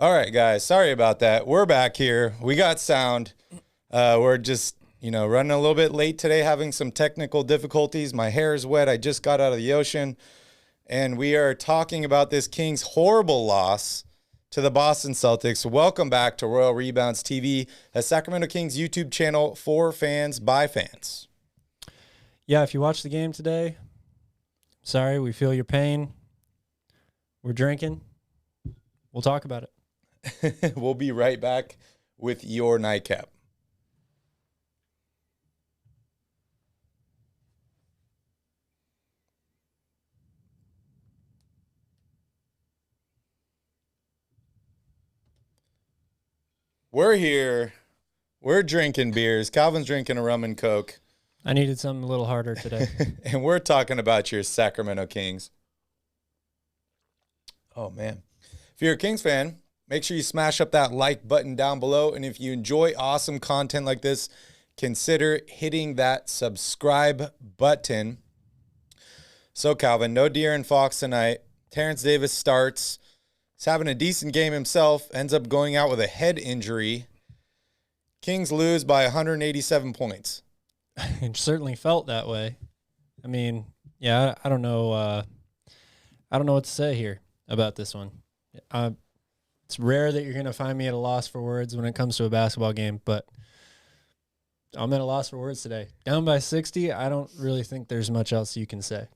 All right, guys. Sorry about that. We're back here. We got sound. We're just, running a little bit late today, having some technical difficulties. My hair is wet. I just got out of the ocean. And we are talking about this Kings horrible loss to the Boston Celtics. Welcome back to Royal Rebounds TV, a Sacramento Kings YouTube channel for fans by fans. Yeah, if you watched the game today, sorry, we feel your pain. We're drinking. We'll talk about it. We'll be right back with your nightcap. We're here. We're drinking beers. Calvin's drinking a rum and Coke. I needed something a little harder today. And we're talking about your Sacramento Kings. Oh, man. If you're a Kings fan, make sure you smash up that like button down below. And if you enjoy awesome content like this, consider hitting that subscribe button. So, Calvin, no De'Aaron Fox tonight. Terrence Davis starts. He's having a decent game himself. Ends up going out with a head injury. Kings lose by 187 points. It certainly felt that way. I mean, yeah, I don't know. I don't know what to say here about this one. It's rare that you're going to find me at a loss for words when it comes to a basketball game, but I'm at a loss for words today. Down by 60, I don't really think there's much else you can say.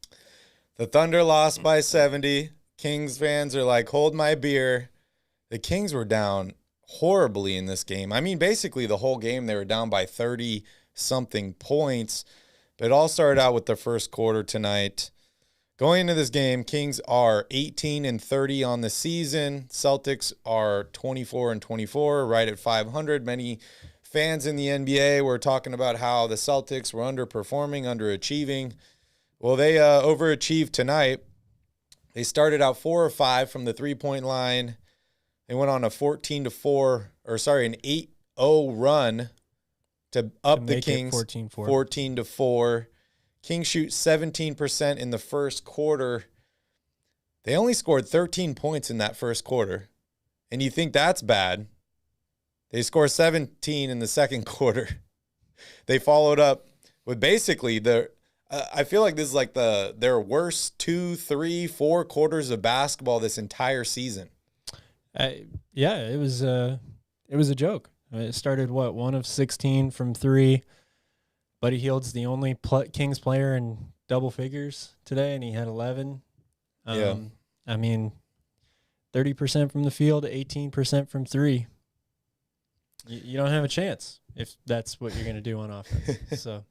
The Thunder lost by 70. Kings fans are like, hold my beer. The Kings were down horribly in this game. I mean, basically the whole game they were down by 30-something points, but it all started out with the first quarter tonight. Going into this game, Kings are 18-30 on the season. Celtics are 24-24, right at 500. Many fans in the NBA were talking about how the Celtics were underperforming, underachieving. Well, they overachieved tonight. They started out 4 of 5 from the three-point line. They went on a 8-0 run to up the Kings 14-4. Kings shoot 17% in the first quarter. They only scored 13 points in that first quarter. And you think that's bad. They score 17 in the second quarter. They followed up with basically I feel like this is like their worst 2, 3, 4 quarters of basketball this entire season. Yeah, it was a joke. It started, 1 of 16 from 3. Buddy Hield's the only Kings player in double figures today, and he had 11. Yeah. I mean, 30% from the field, 18% from 3. You don't have a chance if that's what you're going to do on offense. So,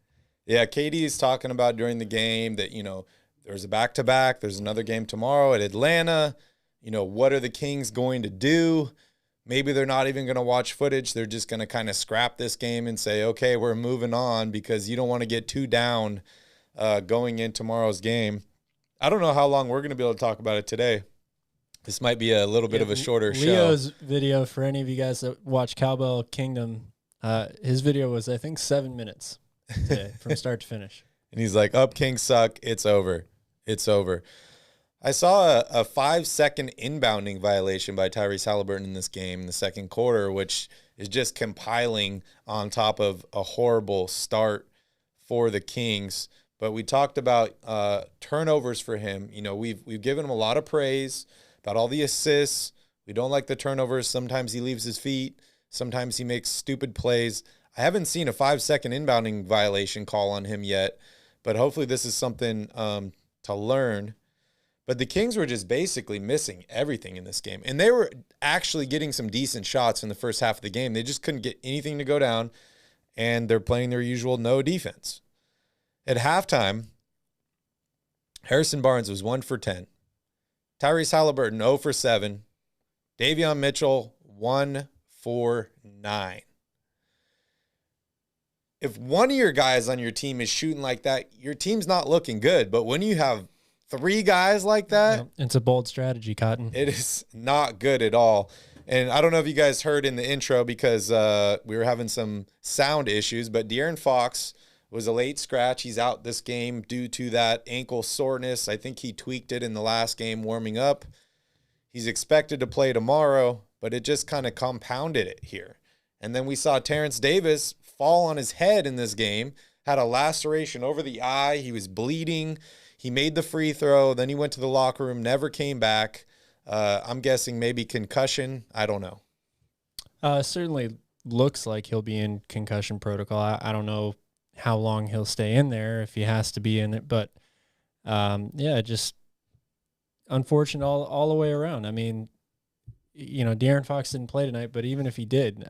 yeah, KD is talking about during the game that, there's a back-to-back. There's another game tomorrow at Atlanta. What are the Kings going to do? Maybe they're not even going to watch footage. They're just going to kind of scrap this game and say, okay, we're moving on because you don't want to get too down going in tomorrow's game. I don't know how long we're going to be able to talk about it today. This might be a little bit of a shorter show. Leo's video, for any of you guys that watch Cowbell Kingdom, his video was, I think, 7 minutes today from start to finish. And he's like, up, Kings suck. It's over. It's over. I saw a 5-second inbounding violation by Tyrese Haliburton in this game in the second quarter, which is just compiling on top of a horrible start for the Kings. But we talked about turnovers for him. We've given him a lot of praise about all the assists. We don't like the turnovers. Sometimes he leaves his feet. Sometimes he makes stupid plays. I haven't seen a 5-second inbounding violation call on him yet, but hopefully this is something to learn. But the Kings were just basically missing everything in this game. And they were actually getting some decent shots in the first half of the game. They just couldn't get anything to go down, and they're playing their usual no defense. At halftime, Harrison Barnes was 1 for 10. Tyrese Haliburton, 0 for 7. Davion Mitchell, 1 for 9. If one of your guys on your team is shooting like that, your team's not looking good. But when you have 3 guys like that, it's a bold strategy, Cotton. It is not good at all. And I don't know if you guys heard in the intro because we were having some sound issues, but De'Aaron Fox was a late scratch. He's out this game due to that ankle soreness. I think he tweaked it in the last game warming up. He's expected to play tomorrow, but it just kind of compounded it here. And then we saw Terrence Davis fall on his head in this game, had a laceration over the eye. He was bleeding. He made the free throw. Then he went to the locker room, never came back. I'm guessing maybe concussion. I don't know. Certainly looks like he'll be in concussion protocol. I don't know how long he'll stay in there if he has to be in it, but just unfortunate all the way around. I mean, De'Aaron Fox didn't play tonight, but even if he did,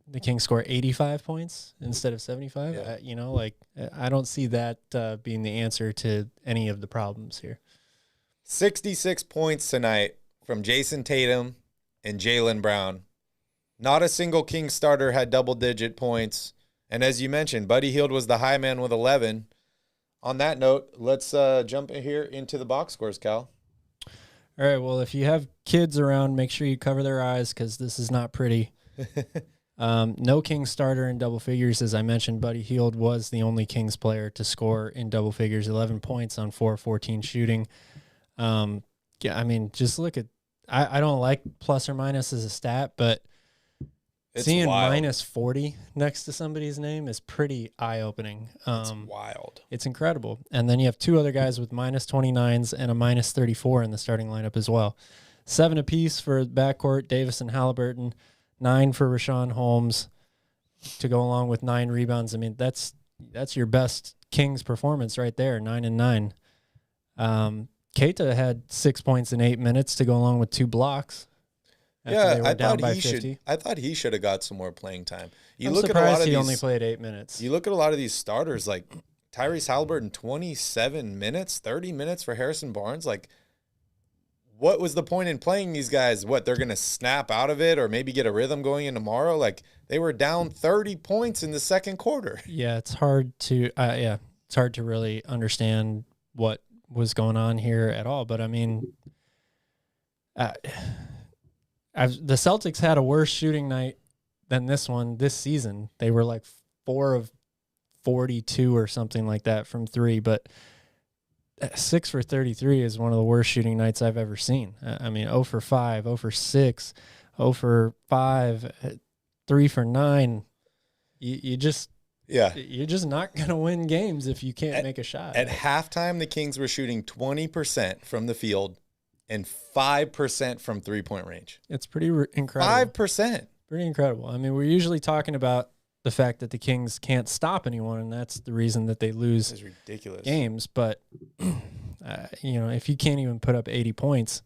the Kings score 85 points instead of 75. Yeah. I don't see that being the answer to any of the problems here. 66 points tonight from Jason Tatum and Jaylen Brown. Not a single Kings starter had double-digit points. And as you mentioned, Buddy Hield was the high man with 11. On that note, let's jump in here into the box scores, Cal. All right, well, if you have kids around, make sure you cover their eyes because this is not pretty. No Kings starter in double figures. As I mentioned, Buddy Hield was the only Kings player to score in double figures, 11 points on 4-14 shooting. Just look at – I don't like plus or minus as a stat, but it's seeing wild. minus 40 next to somebody's name is pretty eye-opening. It's wild. It's incredible. And then you have two other guys with minus 29s and a minus 34 in the starting lineup as well. 7 apiece for backcourt, Davis and Haliburton, 9 for Rashawn Holmes to go along with 9 rebounds. I mean, that's your best Kings performance right there, 9 and 9. Keita had 6 points in 8 minutes to go along with 2 blocks. Yeah, I thought he should have got some more playing time. I'm surprised he only played 8 minutes. You look at a lot of these starters, like Tyrese Haliburton, 27 minutes, 30 minutes for Harrison Barnes. Like, what was the point in playing these guys? What, they're going to snap out of it or maybe get a rhythm going in tomorrow? Like, they were down 30 points in the second quarter. Yeah, it's hard to really understand what was going on here at all. But I mean, the Celtics had a worse shooting night than this one this season. They were like 4 of 42 or something like that from 3, but 6 for 33 is one of the worst shooting nights I've ever seen. I mean, 0 for 5, 0 for 6, 0 for 5, 3 for 9. You're just not going to win games if you can't make a shot. At halftime, the Kings were shooting 20% from the field and 5% from three-point range. It's pretty incredible. 5%. Pretty incredible. I mean, we're usually talking about the fact that the Kings can't stop anyone, and that's the reason that they lose games. But, if you can't even put up 80 points,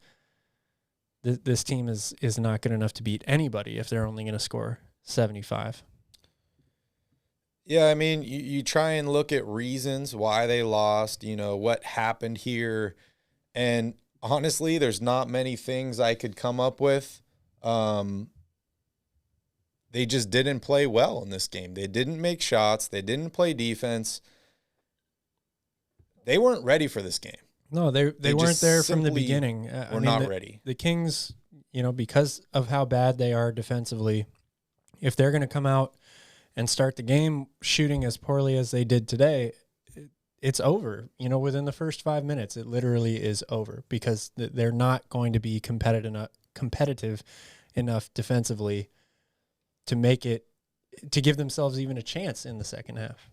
this team is not good enough to beat anybody if they're only going to score 75. Yeah, I mean, you try and look at reasons why they lost, what happened here. And honestly, there's not many things I could come up with. They just didn't play well in this game. They didn't make shots. They didn't play defense. They weren't ready for this game. No, they weren't there from the beginning. We're not ready. The Kings, because of how bad they are defensively, if they're going to come out and start the game shooting as poorly as they did today, it's over. Within the first 5 minutes, it literally is over because they're not going to be competitive enough defensively to give themselves even a chance in the second half.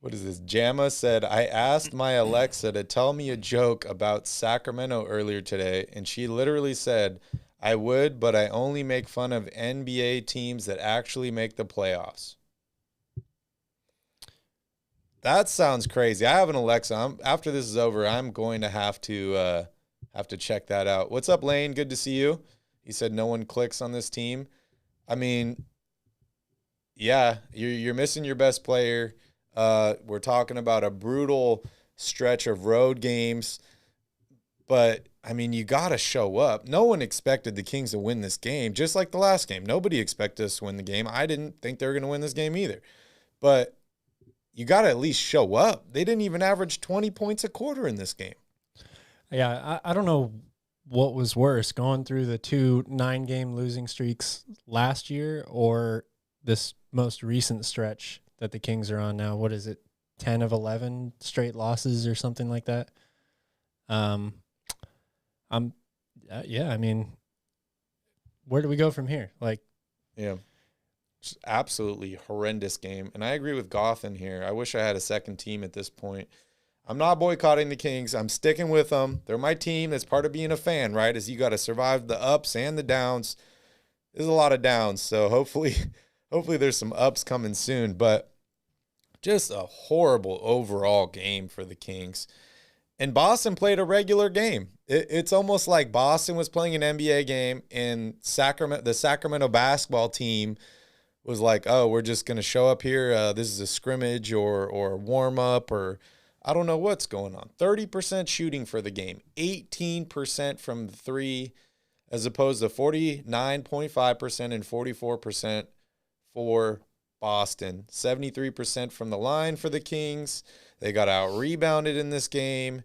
What is this? Jamma said, I asked my Alexa to tell me a joke about Sacramento earlier today, and she literally said, I would, but I only make fun of NBA teams that actually make the playoffs. That sounds crazy. I have an Alexa. After this is over, I'm going to have to check that out. What's up, Lane? Good to see you. He said no one clicks on this team. I mean, yeah, you're missing your best player. We're talking about a brutal stretch of road games. But, I mean, you got to show up. No one expected the Kings to win this game, just like the last game. Nobody expected us to win the game. I didn't think they were going to win this game either. But you got to at least show up. They didn't even average 20 points a quarter in this game. Yeah, I don't know what was worse, going through the 2 9-game losing streaks last year or this most recent stretch that the Kings are on now. What is it, 10 of 11 straight losses or something like that? Yeah, I mean, where do we go from here? Like, Yeah. Just absolutely horrendous game. And I agree with Gotham here. I wish I had a second team at this point. I'm not boycotting the Kings. I'm sticking with them. They're my team. That's part of being a fan, right? Is you got to survive the ups and the downs. There's a lot of downs, so hopefully there's some ups coming soon. But just a horrible overall game for the Kings. And Boston played a regular game. It's almost like Boston was playing an NBA game, and the Sacramento basketball team was like, oh, we're just going to show up here. This is a scrimmage or warm up, or I don't know what's going on. 30% shooting for the game, 18% from the three, as opposed to 49.5% and 44% for Boston. 73% from the line for the Kings. They got out-rebounded in this game.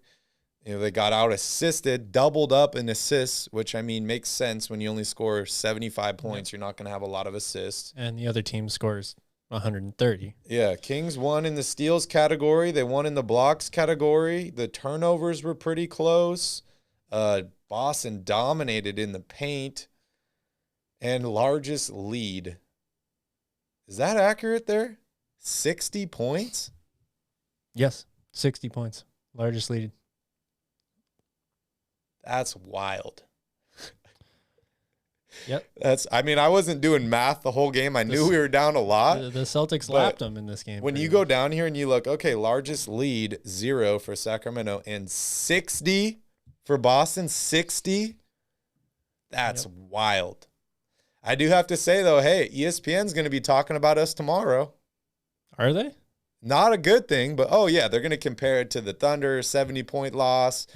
You know, they got out-assisted, doubled up in assists, which, I mean, makes sense when you only score 75 points. You're not going to have a lot of assists. And the other team scores 130. Yeah, Kings won in the steals category. They won in the blocks category. The turnovers were pretty close. Boston dominated in the paint. And largest lead. Is that accurate there? 60 points? Yes, 60 points. Largest lead. That's wild. Yep. I wasn't doing math the whole game. I knew we were down a lot. The Celtics lapped them in this game. When you go down here and you look, okay, largest lead, 0 for Sacramento and 60 for Boston, 60. That's wild. I do have to say, though, hey, ESPN's going to be talking about us tomorrow. Are they? Not a good thing, but, oh, yeah, they're going to compare it to the Thunder, 70-point loss.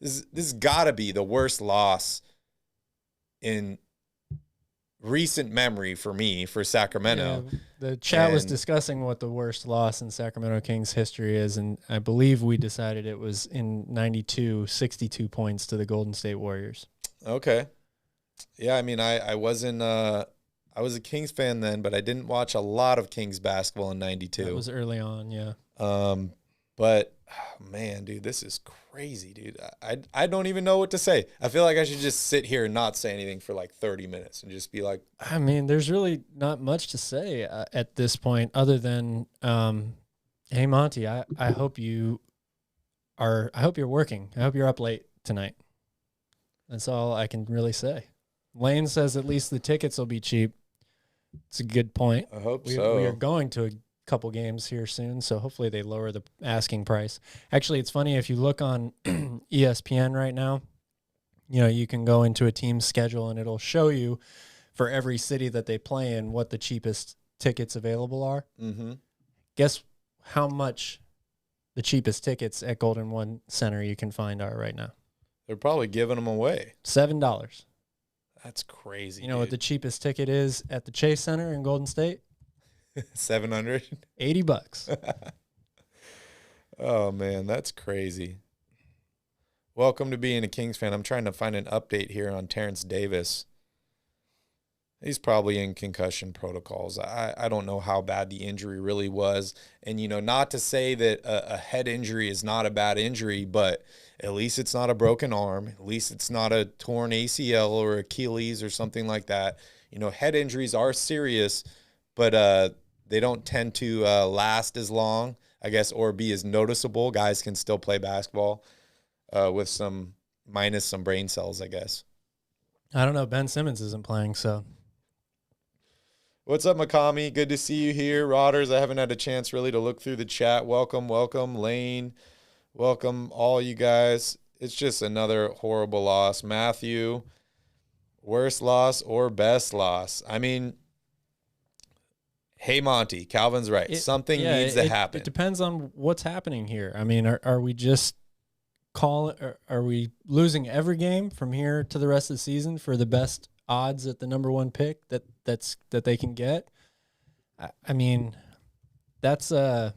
This has got to be the worst loss in recent memory for me, for Sacramento. Yeah, the chat was discussing what the worst loss in Sacramento Kings history is, and I believe we decided it was in 92, 62 points to the Golden State Warriors. Okay. Yeah, I mean, I wasn't I was a Kings fan then, but I didn't watch a lot of Kings basketball in 92. That was early on, yeah. But oh, man, dude, this is crazy, dude. I don't even know what to say. I feel like I should just sit here and not say anything for like 30 minutes and just be like, I mean, there's really not much to say at this point other than, hey, Monty, I hope you're working. I hope you're up late tonight. That's all I can really say. Lane says at least the tickets will be cheap. It's a good point. I hope so. We are going to a couple games here soon, so hopefully they lower the asking price. Actually, it's funny, if you look on ESPN right now, you know, you can go into a team's schedule and it'll show you for every city that they play in what the cheapest tickets available are. Mm-hmm. Guess how much the cheapest tickets at Golden One Center you can find are right now? They're probably giving them away. $7. That's crazy. You know what the cheapest ticket is at the Chase Center in Golden State? 700. $80. Oh man, that's crazy. Welcome to being a Kings fan. I'm trying to find an update here on Terrence Davis. He's probably in concussion protocols. I don't know how bad the injury really was. And, you know, not to say that a head injury is not a bad injury, but at least it's not a broken arm. At least it's not a torn ACL or Achilles or something like that. You know, head injuries are serious, but they don't tend to last as long, I guess, or be as noticeable. Guys can still play basketball with some brain cells, I guess. I don't know. Ben Simmons isn't playing, so. What's up, Makami? Good to see you here. Rodders, I haven't had a chance really to look through the chat. Welcome. Lane, welcome all you guys. It's just another horrible loss. Matthew, worst loss or best loss? I mean, hey, Monty, Calvin's right. Something needs to happen. It depends on what's happening here. I mean, are we just are we losing every game from here to the rest of the season for the best odds at the number one pick that they can get? I mean, that's I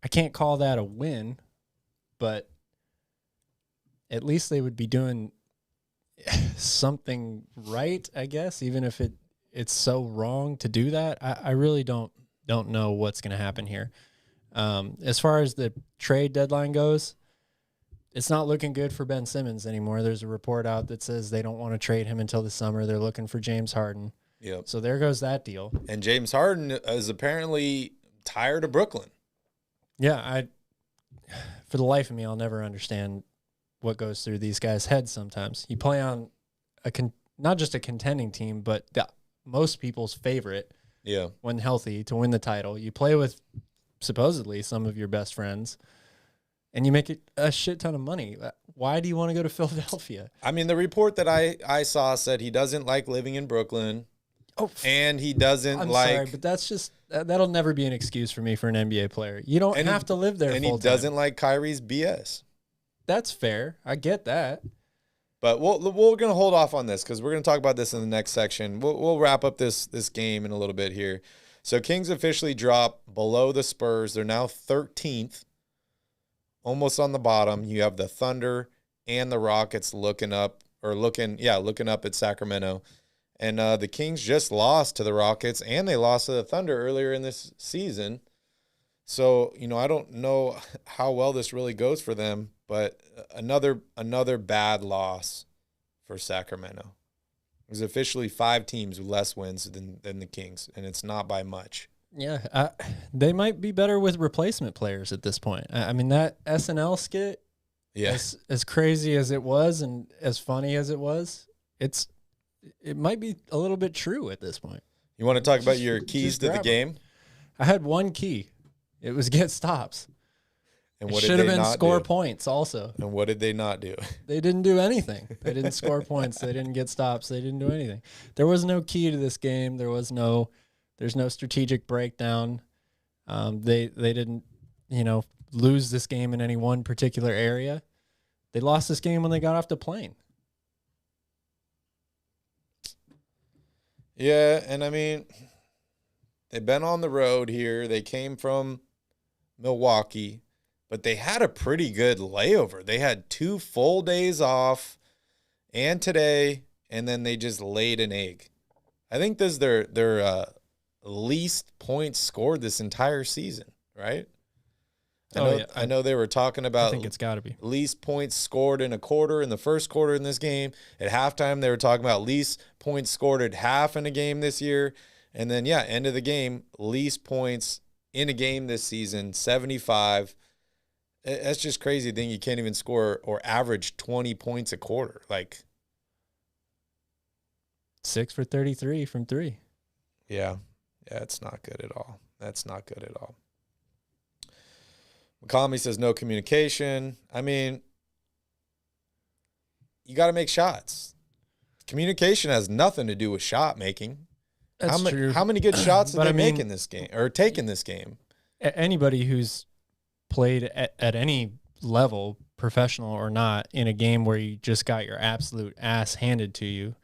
can't call that a win, but at least they would be doing something right, I guess, even if it's so wrong to do that. I really don't know what's going to happen here. As far as the trade deadline goes, it's not looking good for Ben Simmons anymore. There's a report out that says they don't want to trade him until the summer. They're looking for James Harden. Yep. So there goes that deal. And James Harden is apparently tired of Brooklyn. Yeah, for the life of me, I'll never understand what goes through these guys' heads sometimes. You play on not just a contending team, but most people's favorite when healthy to win the title. You play with supposedly some of your best friends, and you make a shit ton of money. Why do you want to go to Philadelphia? I mean, the report that I saw said he doesn't like living in Brooklyn. Oh, and he doesn't I'm like. Sorry, but that's just that'll never be an excuse for me for an NBA player. You don't have to live there. And full he doesn't like Kyrie's BS. That's fair. I get that. But we're going to hold off on this because we're going to talk about this in the next section. We'll wrap up this game in a little bit here. So Kings officially drop below the Spurs. They're now 13th, almost on the bottom. You have the Thunder and the Rockets looking up at Sacramento. And the Kings just lost to the Rockets and they lost to the Thunder earlier in this season. So, I don't know how well this really goes for them, but another bad loss for Sacramento. There's officially 5 teams with less wins than the Kings, and it's not by much. Yeah, they might be better with replacement players at this point. I mean, that SNL skit, as crazy as it was and as funny as it was, it might be a little bit true at this point. You want to talk about your keys to the game? I had one key. It was get stops. And what should have been score points also. And what did they not do? They didn't do anything. They didn't score points. They didn't get stops. They didn't do anything. There was no key to this game. There's no strategic breakdown. They didn't, lose this game in any one particular area. They lost this game when they got off the plane. Yeah, and I mean, they've been on the road here. They came from Milwaukee, but they had a pretty good layover. They had 2 full days off and today, and then they just laid an egg. I think this is their least points scored this entire season, right? I know they were talking about I think it's got to be least points scored in a quarter in the first quarter in this game. At halftime, they were talking about least points scored at half in a game this year. And then, end of the game, least points in a game this season, 75. That's just crazy thing. You can't even score or average 20 points a quarter. Like 6 for 33 from 3. Yeah, it's not good at all. That's not good at all. McCollum says no communication. I mean, you got to make shots. Communication has nothing to do with shot making. That's true. How many good shots did they make in this game or take in this game? Anybody who's played at any level, professional or not, in a game where you just got your absolute ass handed to you,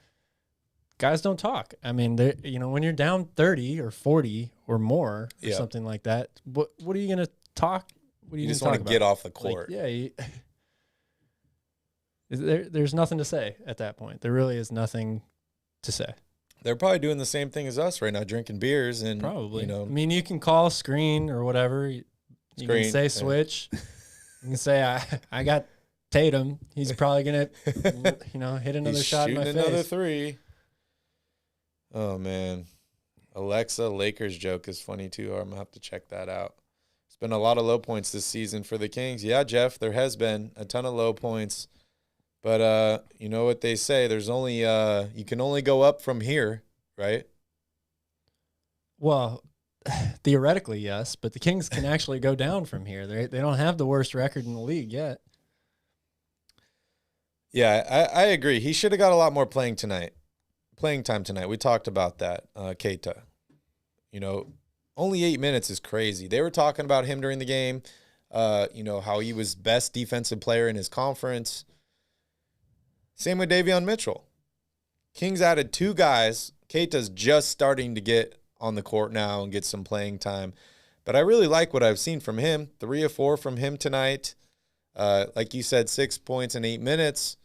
guys don't talk. I mean, when you're down 30 or 40 or more or something like that, what are you going to talk? What do you just want to get off the court? There's nothing to say at that point. There really is nothing to say. They're probably doing the same thing as us right now, drinking beers and probably. I mean, you can call screen or whatever. You can say switch. You can say I got Tatum. He's probably gonna hit another shot in my face. Another 3. Oh man, Alexa Lakers joke is funny too. I'm gonna have to check that out. It's been a lot of low points this season for the Kings. Yeah, Jeff, there has been a ton of low points. But you know what they say, there's only you can only go up from here, right? Well, theoretically, yes, but the Kings can actually go down from here. They don't have the worst record in the league yet. Yeah, I agree. He should have got a lot more playing time tonight. We talked about that, Keita. Only 8 minutes is crazy. They were talking about him during the game, how he was best defensive player in his conference. Same with Davion Mitchell. Kings added 2 guys. Keita's just starting to get on the court now and get some playing time. But I really like what I've seen from him. 3 of 4 from him tonight. Like you said, 6 points in 8 minutes.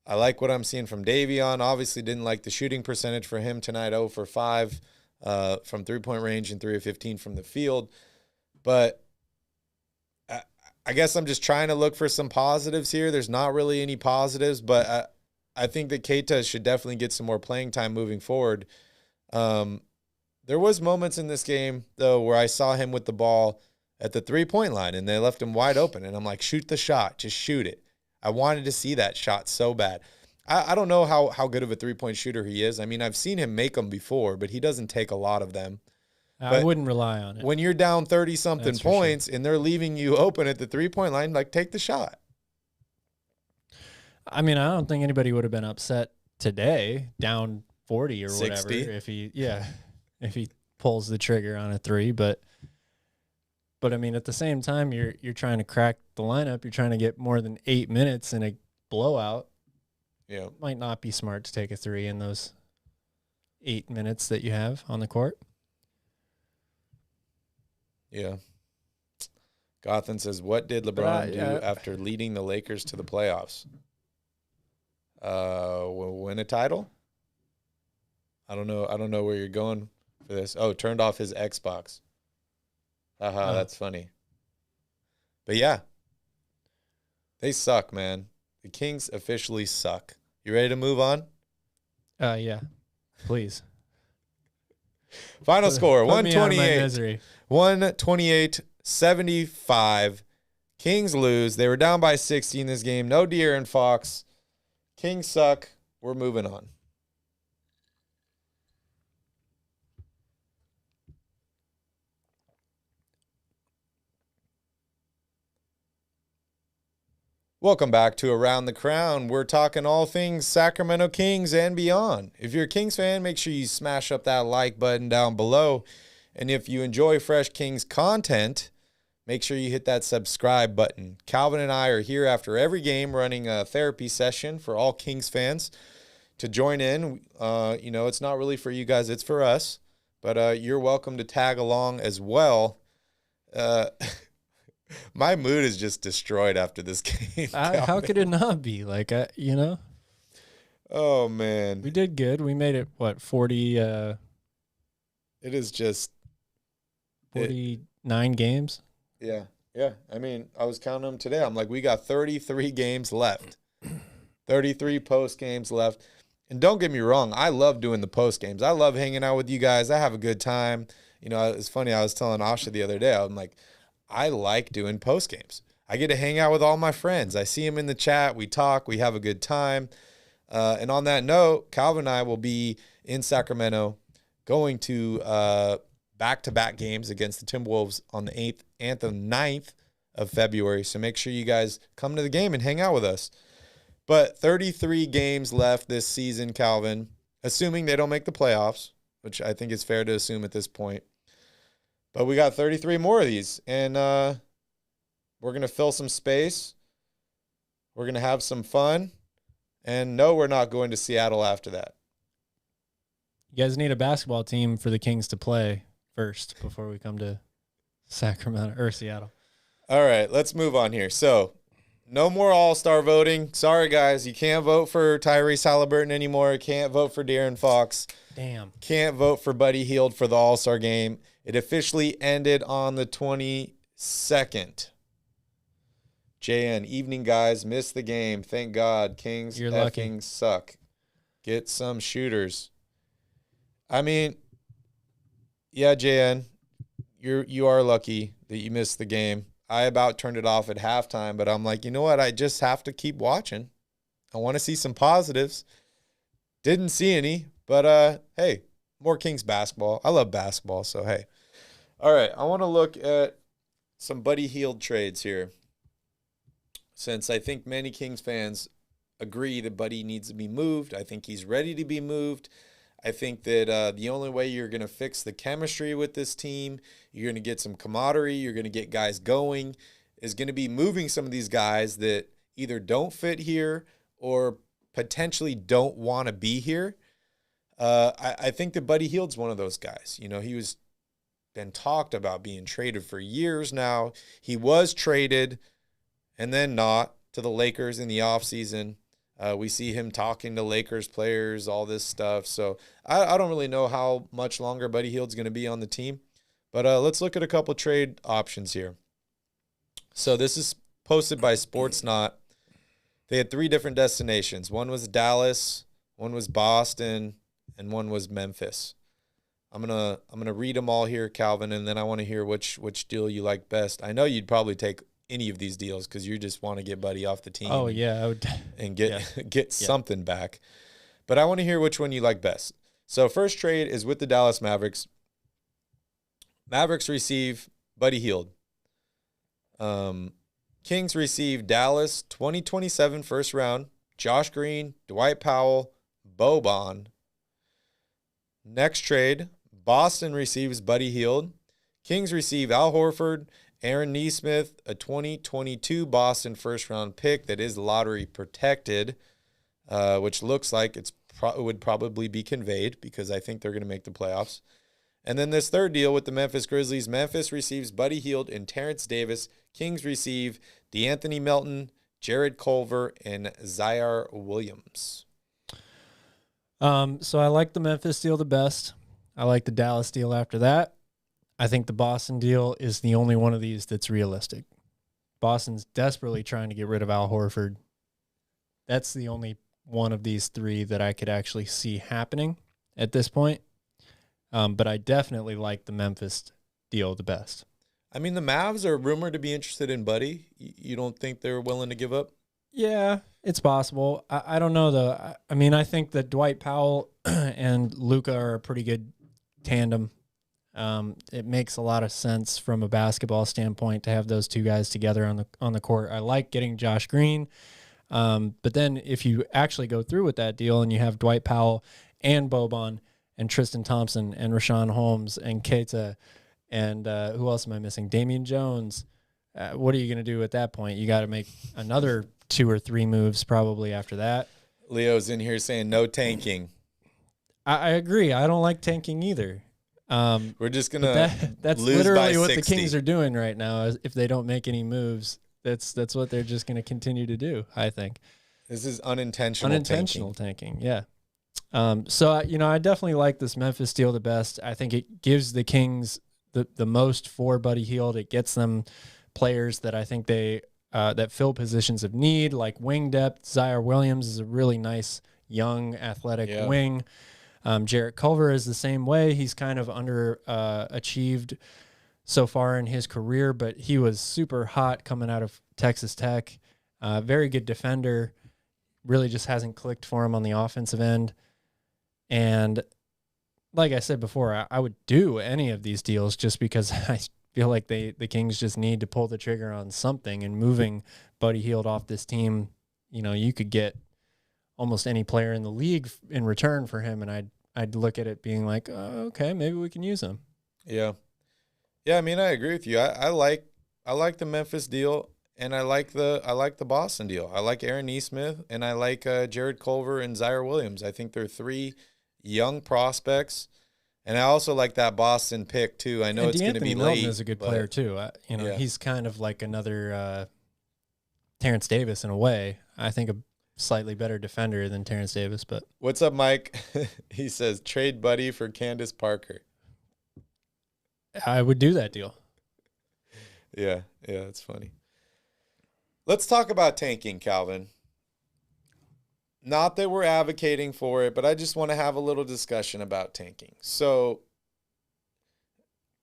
I like what I'm seeing from Davion. Obviously didn't like the shooting percentage for him tonight, 0 for 5 from 3-point range and 3 of 15 from the field. But I guess I'm just trying to look for some positives here. There's not really any positives, but I think that Keita should definitely get some more playing time moving forward. There was moments in this game, though, where I saw him with the ball at the three-point line, and they left him wide open. And I'm like, shoot the shot. Just shoot it. I wanted to see that shot so bad. I don't know how good of a three-point shooter he is. I mean, I've seen him make them before, but he doesn't take a lot of them. I wouldn't rely on it. When you're down 30-something points and they're leaving you open at the three-point line, like, take the shot. I mean, I don't think anybody would have been upset today, down 40 or 60. whatever, if he pulls the trigger on a three. But I mean, at the same time, you're trying to crack the lineup. You're trying to get more than 8 minutes in a blowout. Yeah, It might not be smart to take a three in those 8 minutes that you have on the court. Yeah. Gotham says, what did LeBron do after leading the Lakers to the playoffs? Win a title? I don't know where you're going for this. Oh, turned off his Xbox. Haha, that's funny. But yeah, they suck, man. The Kings officially suck. You ready to move on? Yeah, please. Final score, Put me out of my 128. misery. 128-75. Kings lose. They were down by 60 in this game. No De'Aaron Fox. Kings suck. We're moving on. Welcome back to Around the Crown. We're talking all things Sacramento Kings and beyond. If you're a Kings fan, make sure you smash up that like button down below. And if you enjoy Fresh Kings content, make sure you hit that subscribe button. Calvin and I are here after every game running a therapy session for all Kings fans to join in. It's not really for you guys, it's for us. But you're welcome to tag along as well. My mood is just destroyed after this game. How could it not be? Oh, man. We did good. We made it, 40? It is just 49 games? Yeah. I mean, I was counting them today. I'm like, we got 33 games left. 33 post games left. And don't get me wrong, I love doing the post games. I love hanging out with you guys. I have a good time. It's funny. I was telling Asha the other day, I'm like, I like doing post games. I get to hang out with all my friends. I see them in the chat. We talk. We have a good time. And on that note, Calvin and I will be in Sacramento going to back-to-back games against the Timberwolves on the 8th and the 9th of February. So make sure you guys come to the game and hang out with us. But 33 games left this season, Calvin, assuming they don't make the playoffs, which I think is fair to assume at this point. But we got 33 more of these, and we're going to fill some space. We're going to have some fun. And no, we're not going to Seattle after that. You guys need a basketball team for the Kings to play first before we come to Sacramento or Seattle. All right, let's move on here. So, no more All-Star voting. Sorry, guys. You can't vote for Tyrese Haliburton anymore. Can't vote for De'Aaron Fox. Damn. Can't vote for Buddy Hield for the All-Star game. It officially ended on the 22nd. JN, evening, guys. Missed the game. Thank God. Kings You're effing lucky. suck. Get some shooters. I mean, yeah, JN, you are lucky that you missed the game. I about turned it off at halftime, but I'm like, you know what? I just have to keep watching. I want to see some positives. Didn't see any, but hey, more Kings basketball. I love basketball, so hey. All right, I want to look at some Buddy Hield trades here, since I think many Kings fans agree that Buddy needs to be moved. I think he's ready to be moved. I think that the only way you're going to fix the chemistry with this team, you're going to get some camaraderie, you're going to get guys going, is going to be moving some of these guys that either don't fit here or potentially don't want to be here. I think that Buddy Hield's one of those guys. He was been talked about being traded for years now. He was traded and then not to the Lakers in the offseason. We see him talking to Lakers players, all this stuff. So I don't really know how much longer Buddy Hield's going to be on the team. But let's look at a couple trade options here. So this is posted by Sportsnot. They had 3 different destinations. One was Dallas, one was Boston, and one was Memphis. I'm gonna read them all here, Calvin, and then I want to hear which deal you like best. I know you'd probably take any of these deals because you just want to get Buddy off the team. Oh yeah, I would, and get something back. But I want to hear which one you like best. So first trade is with the Dallas Mavericks. Mavericks receive Buddy Hield. Kings receive Dallas 2027 first round, Josh Green, Dwight Powell, Boban. Next trade, Boston receives Buddy Hield. Kings receive Al Horford, Aaron Nesmith, a 2022 Boston first round pick that is lottery protected, which looks like it would probably be conveyed because I think they're going to make the playoffs. And then this third deal with the Memphis Grizzlies, Memphis receives Buddy Hield and Terrence Davis. Kings receive DeAnthony Melton, Jared Culver, and Zaire Williams. So I like the Memphis deal the best. I like the Dallas deal after that. I think the Boston deal is the only one of these that's realistic. Boston's desperately trying to get rid of Al Horford. That's the only one of these 3 that I could actually see happening at this point. But I definitely like the Memphis deal the best. I mean, the Mavs are rumored to be interested in Buddy. You don't think they're willing to give up? Yeah, it's possible. I don't know, though. I mean, I think that Dwight Powell and Luka are a pretty good tandem. It makes a lot of sense from a basketball standpoint to have those 2 guys together on the court. I like getting Josh Green. But then if you actually go through with that deal and you have Dwight Powell and Boban and Tristan Thompson and Rashawn Holmes and Keita and who else am I missing? Damian Jones. What are you going to do at that point? You got to make another 2 or 3 moves probably after that. Leo's in here saying no tanking. I agree. I don't like tanking either. We're just going to that's lose literally by what 60. the Kings are doing right now. If they don't make any moves, that's what they're just going to continue to do, I think. This is unintentional tanking. Yeah. So, I definitely like this Memphis deal the best. I think it gives the Kings the most for Buddy Hield. It gets them players that I think they that fill positions of need, like wing depth. Zaire Williams is a really nice, young, athletic wing. Jarrett Culver is the same way. He's kind of achieved so far in his career, but he was super hot coming out of Texas Tech. Very good defender. Really just hasn't clicked for him on the offensive end. And like I said before, I would do any of these deals just because I feel like the Kings just need to pull the trigger on something, and moving Buddy Hield off this team, you could get almost any player in the league in return for him, and I'd look at it being like, oh, okay, maybe we can use him. Yeah. Yeah, I mean, I agree with you. I like the Memphis deal, and I like the Boston deal. I like Aaron Nesmith, and I like Jared Culver and Zaire Williams. I think they're 3 young prospects, and I also like that Boston pick too. I know it's going to be late. Melton is a good player too. He's kind of like another Terrence Davis in a way. I think a slightly better defender than Terrence Davis. But what's up, Mike? He says trade Buddy for Candace Parker. I would do that deal. Yeah, it's funny. Let's talk about tanking, Calvin. Not that we're advocating for it, but I just want to have a little discussion about tanking. So,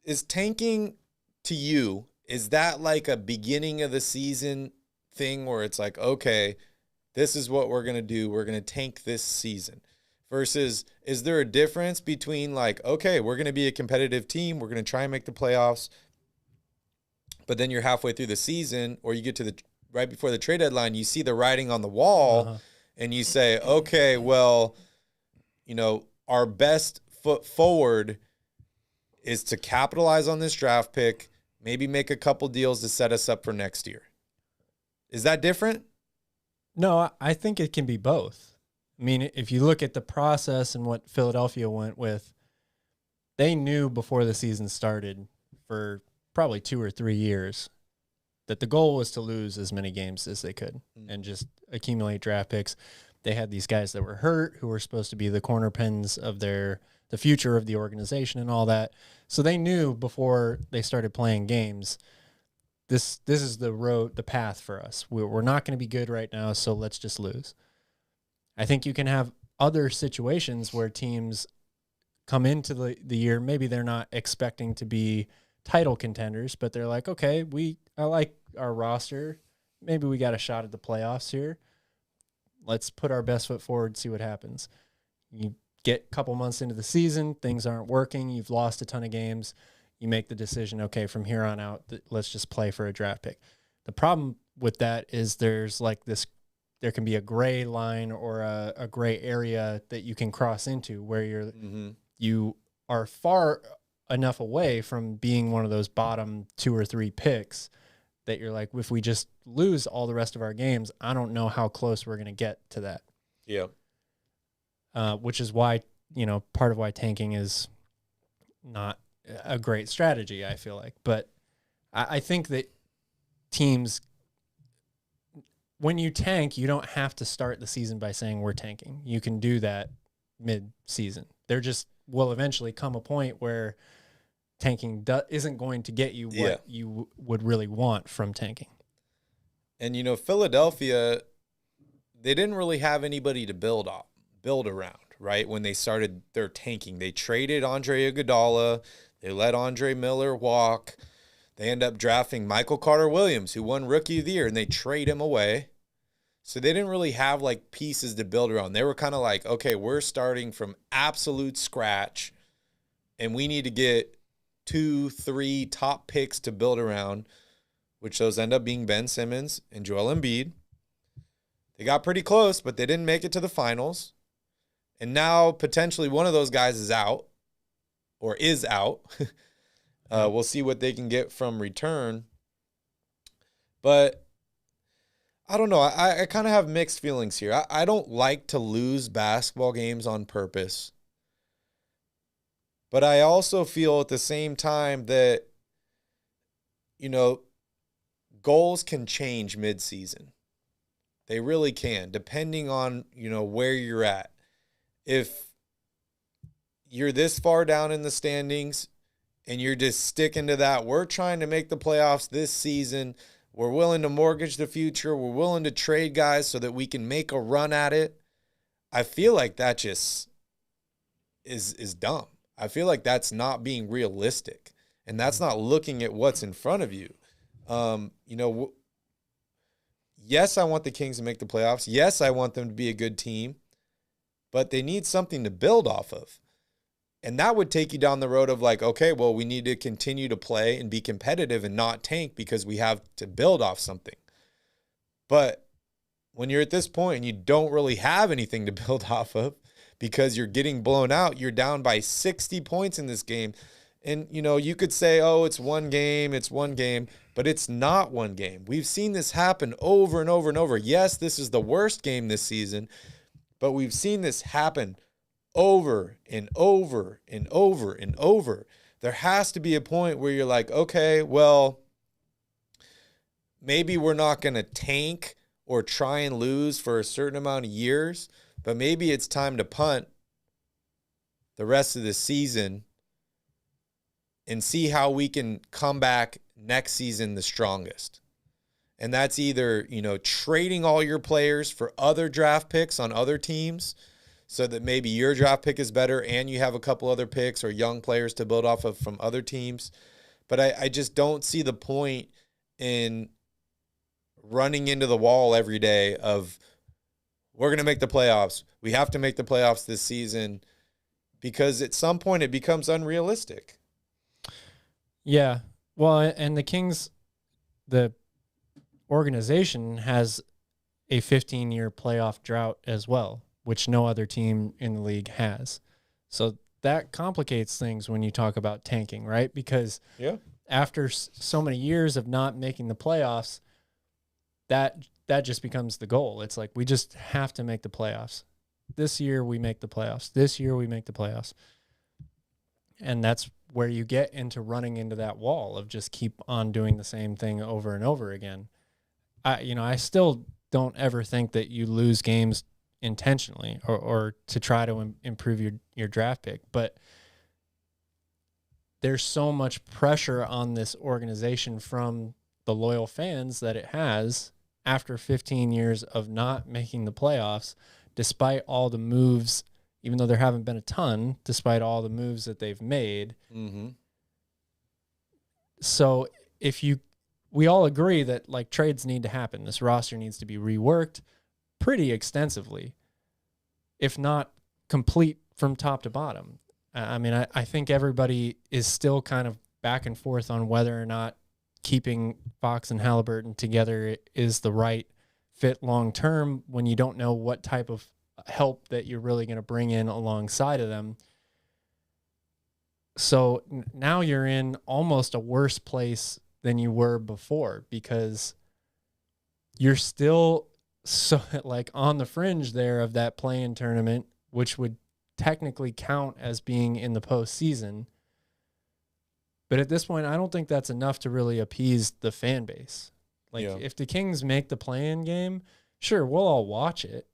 is tanking to you, is that like a beginning of the season thing where it's like, okay, this is what we're going to do. We're going to tank this season. Versus, is there a difference between like, okay, we're going to be a competitive team. We're going to try and make the playoffs. But then you're halfway through the season, or you get to right before the trade deadline, you see the writing on the wall, and you say, okay, well, our best foot forward is to capitalize on this draft pick, maybe make a couple deals to set us up for next year. Is that different? No, I think it can be both. I mean, if you look at the process and what Philadelphia went with, they knew before the season started for probably 2 or 3 years that the goal was to lose as many games as they could and just accumulate draft picks. They had these guys that were hurt who were supposed to be the corner pins of the future of the organization and all that. So they knew before they started playing games this is the path for us. We're not going to be good right now, so let's just lose. I think you can have other situations where teams come into the year, maybe they're not expecting to be title contenders, but they're like, okay, I like our roster. Maybe we got a shot at the playoffs here. Let's put our best foot forward, see what happens. You get a couple months into the season, things aren't working, you've lost a ton of games, you make the decision, okay, from here on out, let's just play for a draft pick. The problem with that is there's like this, there can be a gray line or a gray area that you can cross into where you are far enough away from being one of those bottom 2 or 3 picks that you're like, if we just lose all the rest of our games, I don't know how close we're going to get to that. Yeah. Which is why, part of why tanking is not a great strategy, I feel like. But I think that teams, when you tank, you don't have to start the season by saying we're tanking. You can do that mid-season. There just will eventually come a point where tanking isn't going to get you what you would really want from tanking. And, Philadelphia, they didn't really have anybody to build around, right? When they started their tanking, they traded Andre Iguodala. They let Andre Miller walk. They end up drafting Michael Carter-Williams, who won Rookie of the Year, and they trade him away. So they didn't really have, like, pieces to build around. They were kind of like, okay, we're starting from absolute scratch, and we need to get 2, 3 top picks to build around, which those end up being Ben Simmons and Joel Embiid. They got pretty close, but they didn't make it to the finals. And now potentially one of those guys is out or is out. We'll see what they can get from return. But I don't know. I kind of have mixed feelings here. I don't like to lose basketball games on purpose. But I also feel at the same time that, goals can change mid-season. They really can, depending on, where you're at. If you're this far down in the standings and you're just sticking to that, we're trying to make the playoffs this season, we're willing to mortgage the future, we're willing to trade guys so that we can make a run at it, I feel like that just is dumb. I feel like that's not being realistic, and that's not looking at what's in front of you. Yes, I want the Kings to make the playoffs. Yes, I want them to be a good team, but they need something to build off of. And that would take you down the road of like, okay, well, we need to continue to play and be competitive and not tank because we have to build off something. But when you're at this point and you don't really have anything to build off of, because you're getting blown out. You're down by 60 points in this game. And, you could say, oh, it's one game, but it's not one game. We've seen this happen over and over and over. Yes, this is the worst game this season, but we've seen this happen over and over and over and over. There has to be a point where you're like, okay, well, maybe we're not going to tank or try and lose for a certain amount of years, but maybe it's time to punt the rest of the season and see how we can come back next season the strongest. And that's either, trading all your players for other draft picks on other teams so that maybe your draft pick is better and you have a couple other picks or young players to build off of from other teams. But I just don't see the point in running into the wall every day of, we're going to make the playoffs. We have to make the playoffs this season, because at some point it becomes unrealistic. Yeah. Well, and the Kings, the organization has a 15-year playoff drought as well, which no other team in the league has. So that complicates things when you talk about tanking, right? Because after so many years of not making the playoffs, that just becomes the goal. It's like, we just have to make the playoffs. This year we make the playoffs. This year we make the playoffs. And that's where you get into running into that wall of just keep on doing the same thing over and over again. I still don't ever think that you lose games intentionally or to try to improve your draft pick. But there's so much pressure on this organization from the loyal fans that it has after 15 years of not making the playoffs, despite all the moves, even though there haven't been a ton, despite all the moves that they've made. Mm-hmm. So we all agree that like trades need to happen. This roster needs to be reworked pretty extensively, if not complete from top to bottom. I mean, I think everybody is still kind of back and forth on whether or not keeping Fox and Haliburton together is the right fit long term when you don't know what type of help that you're really going to bring in alongside of them. So now you're in almost a worse place than you were before, because you're still so like on the fringe there of that play-in tournament, which would technically count as being in the postseason. But at this point, I don't think that's enough to really appease the fan base. Like, if the Kings make the play-in game, sure, we'll all watch it.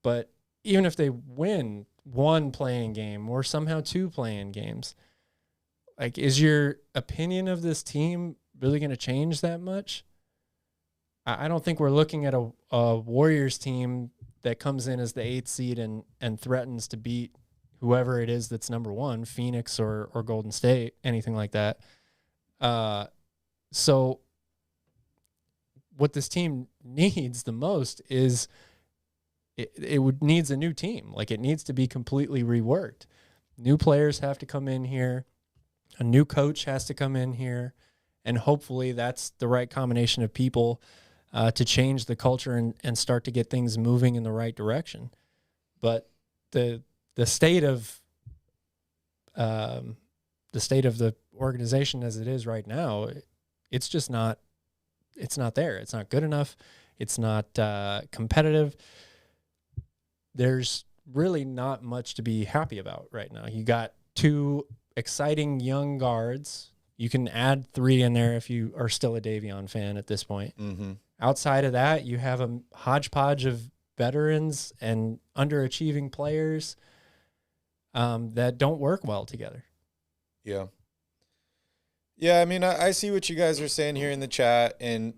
But even if they win one play-in game or somehow two play-in games, like, is your opinion of this team really going to change that much? I don't think we're looking at a Warriors team that comes in as the 8th seed and threatens to beat whoever it is that's number one, Phoenix or Golden State, anything like that. So what this team needs the most is needs a new team. Like, it needs to be completely reworked. New players have to come in here. A new coach has to come in here. And hopefully that's the right combination of people to change the culture and start to get things moving in the right direction. But the state of the organization as it is right now, it's just not. It's not there. It's not good enough. It's not competitive. There's really not much to be happy about right now. You got two exciting young guards. You can add 3 in there if you are still a Davion fan at this point. Mm-hmm. Outside of that, you have a hodgepodge of veterans and underachieving players that don't work well together. Yeah. Yeah, I mean, I see what you guys are saying here in the chat, and,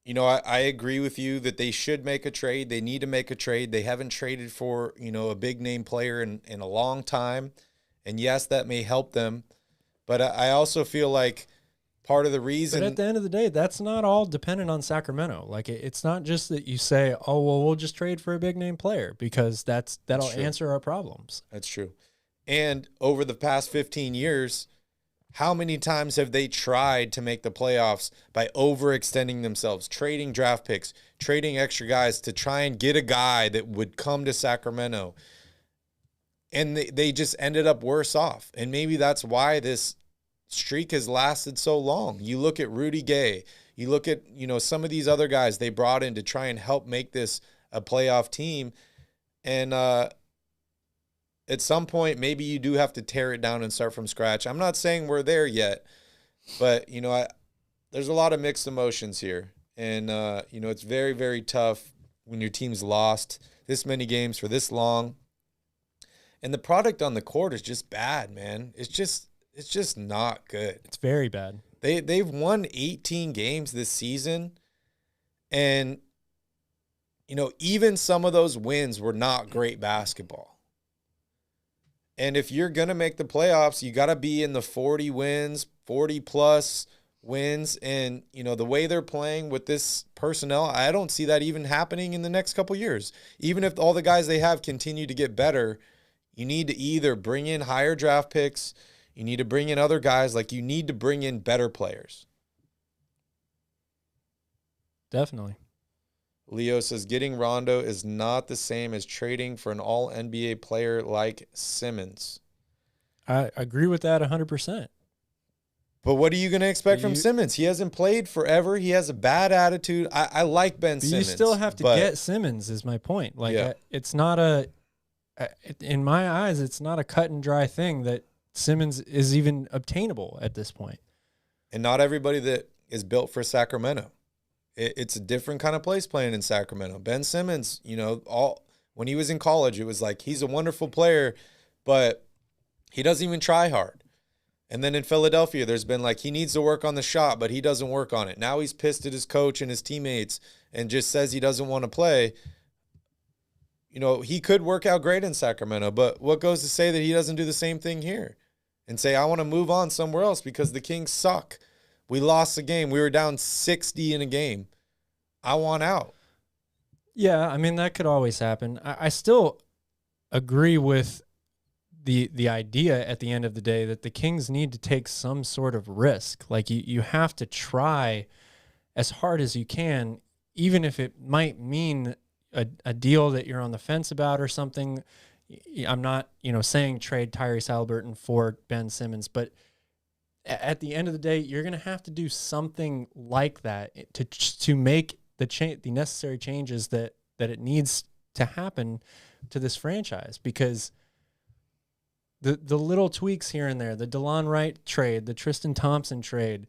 you know, I agree with you that they should make a trade. They need to make a trade. They haven't traded for, you know, a big-name player in a long time, and yes, that may help them, but I also feel like part of the reason... But at the end of the day, that's not all dependent on Sacramento. Like, it's not just that you say, oh, well, we'll just trade for a big-name player, because that'll answer our problems. That's true. And over the past 15 years... how many times have they tried to make the playoffs by overextending themselves, trading draft picks, trading extra guys to try and get a guy that would come to Sacramento? And they just ended up worse off. And maybe that's why this streak has lasted so long. You look at Rudy Gay. You look at, you know, some of these other guys they brought in to try and help make this a playoff team. And at some point, maybe you do have to tear it down and start from scratch. I'm not saying we're there yet, but, you know, there's a lot of mixed emotions here. And, you know, it's very, very tough when your team's lost this many games for this long. And the product on the court is just bad, man. It's just not good. It's very bad. They've won 18 games this season. And, you know, even some of those wins were not great basketball. And if you're going to make the playoffs, you got to be in the 40 wins, 40-plus wins. And, you know, the way they're playing with this personnel, I don't see that even happening in the next couple years. Even if all the guys they have continue to get better, you need to either bring in higher draft picks, you need to bring in other guys, like you need to bring in better players. Definitely. Leo says, getting Rondo is not the same as trading for an all-NBA player like Simmons. I agree with that 100%. But what are you going to expect from Simmons? He hasn't played forever. He has a bad attitude. I like Ben Simmons. You still have to get Simmons is my point. Like, it's not in my eyes, it's not a cut and dry thing that Simmons is even obtainable at this point. And not everybody that is built for Sacramento. It's a different kind of place playing in Sacramento. Ben Simmons, you know, when he was in college, it was like he's a wonderful player, but he doesn't even try hard. And then in Philadelphia, there's been like, he needs to work on the shot, but he doesn't work on it. Now he's pissed at his coach and his teammates and just says he doesn't want to play. You know, he could work out great in Sacramento, but what goes to say that he doesn't do the same thing here and say, I want to move on somewhere else because the Kings suck. We lost the game. We were down 60 in a game. I want out. Yeah, I mean, that could always happen. I still agree with the idea at the end of the day that the Kings need to take some sort of risk. Like, you have to try as hard as you can, even if it might mean a deal that you're on the fence about or something. I'm not, saying trade Tyrese Haliburton for Ben Simmons, but at the end of the day, you're going to have to do something like that to make the necessary changes that it needs to happen to this franchise, because the little tweaks here and there, the DeLon Wright trade, the Tristan Thompson trade,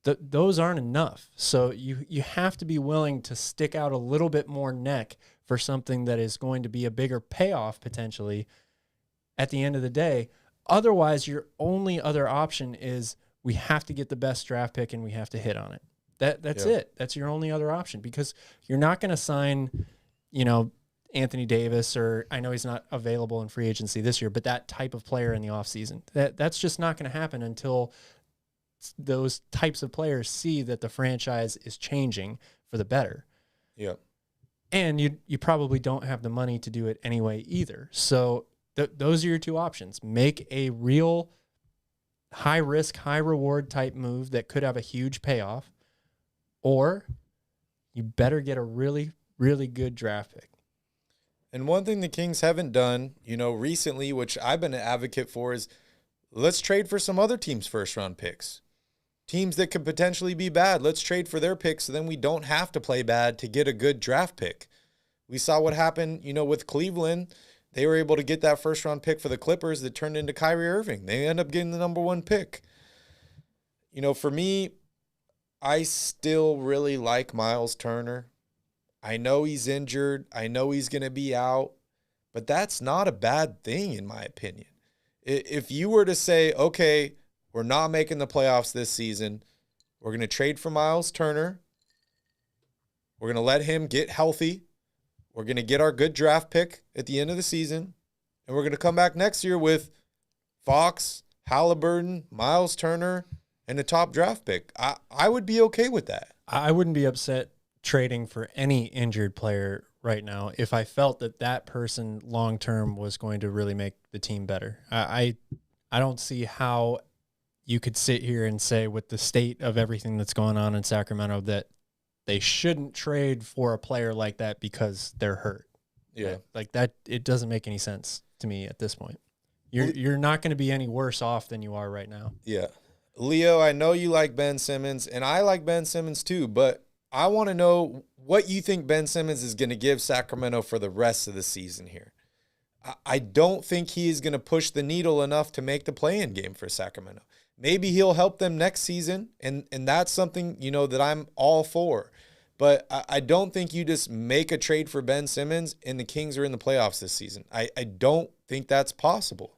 those aren't enough. So you have to be willing to stick out a little bit more neck for something that is going to be a bigger payoff potentially at the end of the day. Otherwise, your only other option is we have to get the best draft pick and we have to hit on it. That's it. That's your only other option, because you're not going to sign, Anthony Davis, or I know he's not available in free agency this year, but that type of player in the offseason. That's just not going to happen until those types of players see that the franchise is changing for the better. Yeah. And you probably don't have the money to do it anyway either. So those are your two options. Make a real high risk, high reward type move that could have a huge payoff, or you better get a really, really good draft pick. And one thing the Kings haven't done, recently, which I've been an advocate for, is let's trade for some other teams' first-round picks. Teams that could potentially be bad, let's trade for their picks so then we don't have to play bad to get a good draft pick. We saw what happened, with Cleveland. They were able to get that first-round pick for the Clippers that turned into Kyrie Irving. They end up getting the number one pick. For me, I still really like Miles Turner. I know he's injured. I know he's going to be out. But that's not a bad thing, in my opinion. If you were to say, okay, we're not making the playoffs this season, we're going to trade for Miles Turner, we're going to let him get healthy, we're going to get our good draft pick at the end of the season, and we're going to come back next year with Fox, Haliburton, Miles Turner, and a top draft pick. I would be okay with that. I wouldn't be upset trading for any injured player right now if I felt that person long-term was going to really make the team better. I don't see how you could sit here and say, with the state of everything that's going on in Sacramento, that they shouldn't trade for a player like that because they're hurt. Yeah. Like that, it doesn't make any sense to me at this point. You're not going to be any worse off than you are right now. Yeah. Leo, I know you like Ben Simmons, and I like Ben Simmons too, but I want to know what you think Ben Simmons is going to give Sacramento for the rest of the season here. I don't think he is going to push the needle enough to make the play-in game for Sacramento. Maybe he'll help them next season, and that's something, that I'm all for. But I don't think you just make a trade for Ben Simmons and the Kings are in the playoffs this season. I don't think that's possible.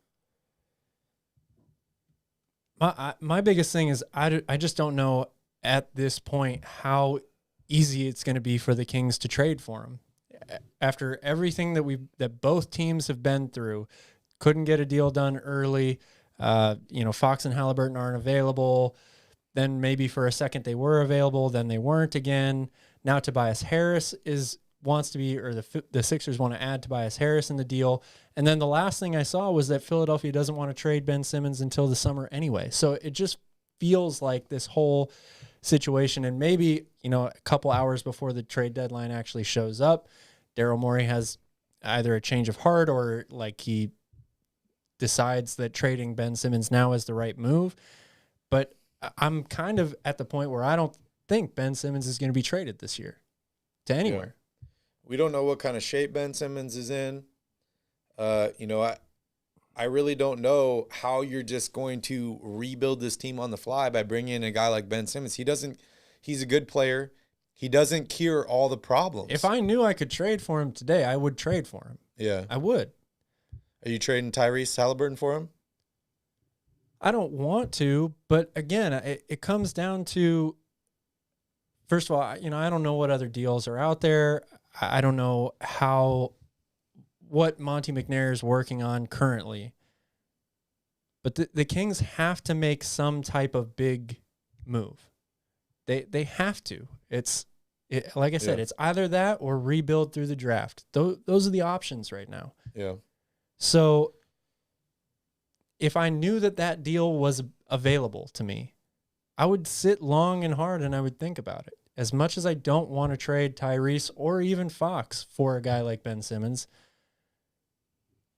My biggest thing is I just don't know at this point how easy it's going to be for the Kings to trade for him. After everything that both teams have been through, couldn't get a deal done early. Fox and Haliburton aren't available. Then maybe for a second they were available, then they weren't again. Now Tobias Harris wants to be, or the Sixers want to add Tobias Harris in the deal. And then the last thing I saw was that Philadelphia doesn't want to trade Ben Simmons until the summer anyway. So it just feels like this whole situation, and maybe, a couple hours before the trade deadline actually shows up, Daryl Morey has either a change of heart or like he decides that trading Ben Simmons now is the right move. But I'm kind of at the point where I don't think Ben Simmons is going to be traded this year to anywhere. Yeah. We don't know what kind of shape Ben Simmons is in. I really don't know how you're just going to rebuild this team on the fly by bringing in a guy like Ben Simmons. He's a good player. He doesn't cure all the problems. If I knew I could trade for him today, I would trade for him. Yeah. I would. Are you trading Tyrese Haliburton for him? I don't want to, but again, it comes down to, first of all, I don't know what other deals are out there. I don't know what Monty McNair is working on currently. But the Kings have to make some type of big move. They have to. Like I said, it's either that or rebuild through the draft. Those are the options right now. Yeah. So if I knew that deal was available to me, I would sit long and hard and I would think about it. As much as I don't want to trade Tyrese or even Fox for a guy like Ben Simmons,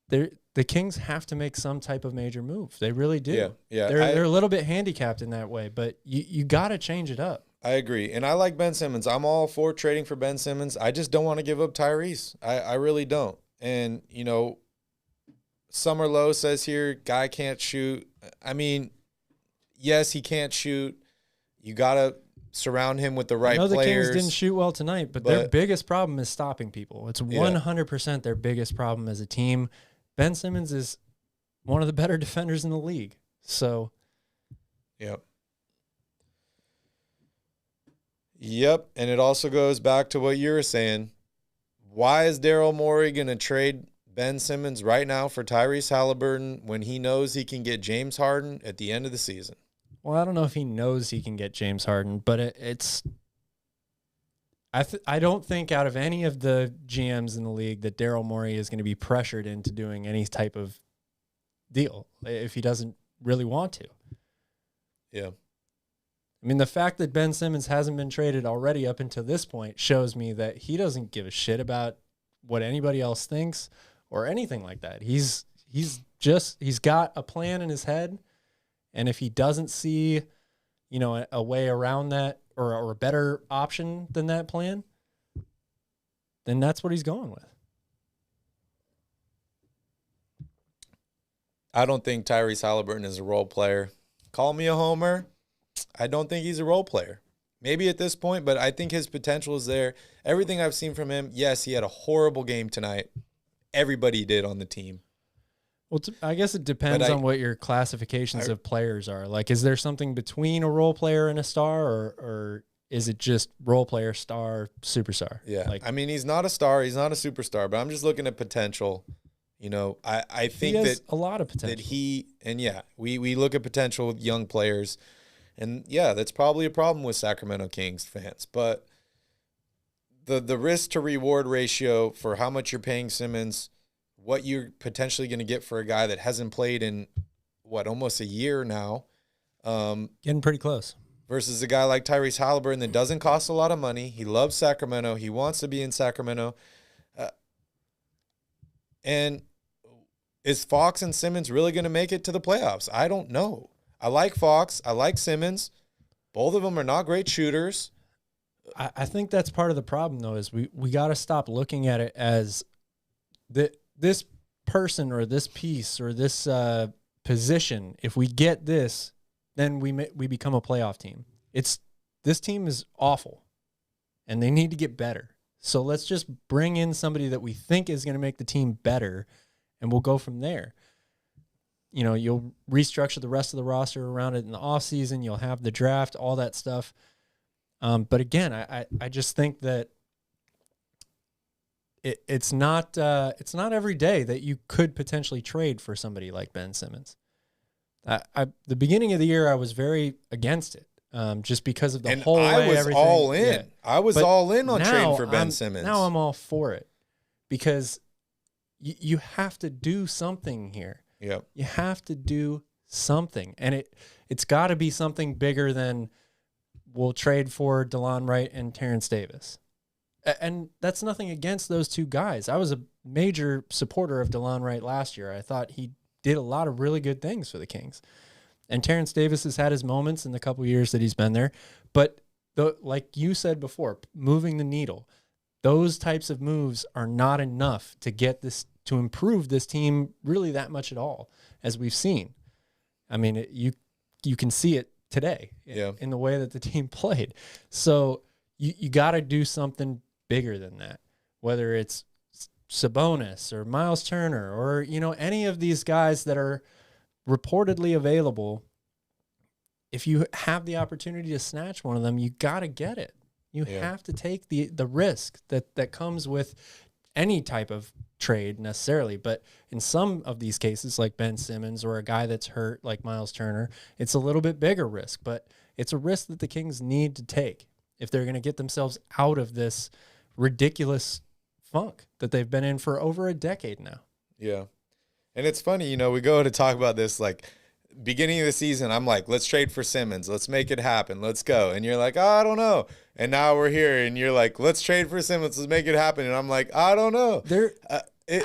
the Kings have to make some type of major move. They really do. Yeah. They're a little bit handicapped in that way, but you got to change it up. I agree. And I like Ben Simmons. I'm all for trading for Ben Simmons. I just don't want to give up Tyrese. I really don't. And, Summer Low says here, guy can't shoot. I mean, yes, he can't shoot. You got to surround him with the right players. The Kings didn't shoot well tonight, but their biggest problem is stopping people. It's 100% their biggest problem as a team. Ben Simmons is one of the better defenders in the league. So, Yep, and it also goes back to what you were saying. Why is Daryl Morey going to trade Ben Simmons right now for Tyrese Haliburton when he knows he can get James Harden at the end of the season? Well, I don't know if he knows he can get James Harden, but I don't think out of any of the GMs in the league that Daryl Morey is going to be pressured into doing any type of deal if he doesn't really want to. Yeah. I mean, the fact that Ben Simmons hasn't been traded already up until this point shows me that he doesn't give a shit about what anybody else thinks or anything like that. He's got a plan in his head, and if he doesn't see, a way around that or a better option than that plan, then that's what he's going with. I don't think Tyrese Haliburton is a role player. Call me a homer. I don't think he's a role player. Maybe at this point, but I think his potential is there. Everything I've seen from him, yes, he had a horrible game tonight. Everybody did on the team. Well, I guess it depends on what your classifications of players are. Like, is there something between a role player and a star, or is it just role player, star, superstar? Yeah. I mean, he's not a star. He's not a superstar, but I'm just looking at potential. I think he has that a lot of potential. We look at potential with young players. And, that's probably a problem with Sacramento Kings fans. But the risk to reward ratio for how much you're paying Simmons, what you're potentially going to get for a guy that hasn't played in, almost a year now. Getting pretty close. Versus a guy like Tyrese Haliburton that doesn't cost a lot of money. He loves Sacramento. He wants to be in Sacramento. And is Fox and Simmons really going to make it to the playoffs? I don't know. I like Fox. I like Simmons. Both of them are not great shooters. I think that's part of the problem, though, is we got to stop looking at it as this person or this piece or this position. If we get this, then we become a playoff team. This team is awful, and they need to get better. So let's just bring in somebody that we think is going to make the team better, and we'll go from there. You'll restructure the rest of the roster around it in the offseason. You'll have the draft, all that stuff. But again, I just think that it's not every day that you could potentially trade for somebody like Ben Simmons. The beginning of the year, I was very against it, just because of the whole way everything. All in. Yeah. I was all in on trading for Ben Simmons. Now I'm all for it because you have to do something here. Yep. You have to do something. And it's got to be something bigger than we'll trade for DeLon Wright and Terrence Davis. And that's nothing against those two guys. I was a major supporter of DeLon Wright last year. I thought he did a lot of really good things for the Kings. And Terrence Davis has had his moments in the couple years that he's been there. But like you said before, moving the needle, those types of moves are not enough to get this, to improve this team really that much at all, as we've seen. I mean, you can see it today in the way that the team played. So you got to do something bigger than that, whether it's Sabonis or Miles Turner or, any of these guys that are reportedly available. If you have the opportunity to snatch one of them, you got to get it. You have to take the risk that comes with any type of trade necessarily. But in some of these cases, like Ben Simmons or a guy that's hurt like Miles Turner, it's a little bit bigger risk, but it's a risk that the Kings need to take if they're going to get themselves out of this ridiculous funk that they've been in for over a decade now. Yeah. And it's funny, you know, we go to talk about this like beginning of the season, I'm like, let's trade for Simmons. Let's make it happen. Let's go. And you're like, oh, I don't know. And now we're here and you're like, let's trade for Simmons. Let's make it happen. And I'm like, I don't know.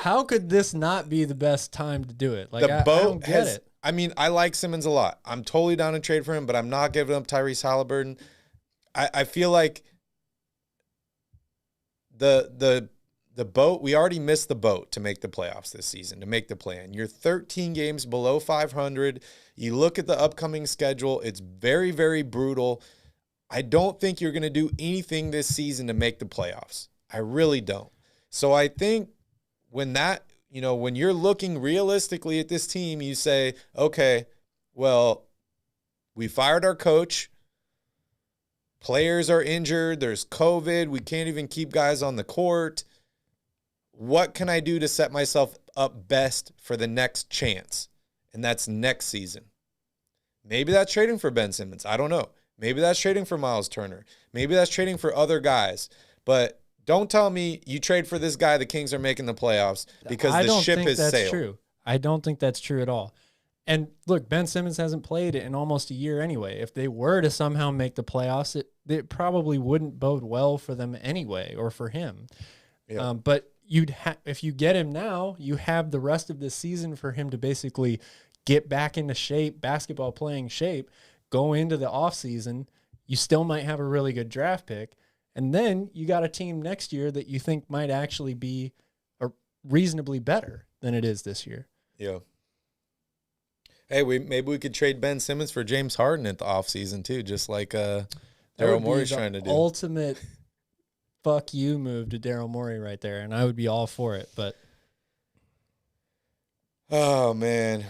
How could this not be the best time to do it? Like, I don't get it. I mean, I like Simmons a lot. I'm totally down to trade for him, but I'm not giving up Tyrese Haliburton. I feel like the boat, we already missed the boat to make the playoffs this season, to make the play-in. You're 13 games below 500. You look at the upcoming schedule. It's very, very brutal. I don't think you're going to do anything this season to make the playoffs. I really don't. So I think when you're looking realistically at this team, you say, okay, well, we fired our coach. Players are injured. There's COVID. We can't even keep guys on the court. What can I do to set myself up best for the next chance? And that's next season. Maybe that's trading for Ben Simmons. I don't know. Maybe that's trading for Miles Turner. Maybe that's trading for other guys. But don't tell me you trade for this guy, the Kings are making the playoffs, because the ship has sailed. True. I don't think that's true at all. And look, Ben Simmons hasn't played in almost a year anyway. If they were to somehow make the playoffs, it probably wouldn't bode well for them anyway, or for him. Yeah. But if you get him now, you have the rest of the season for him to basically get back into shape, basketball playing shape, go into the offseason. You still might have a really good draft pick. And then you got a team next year that you think might actually be reasonably better than it is this year. Yeah. Hey, maybe we could trade Ben Simmons for James Harden at the offseason too, just like Daryl Morey's trying to do. Ultimate fuck you move to Daryl Morey right there, and I would be all for it. But oh man,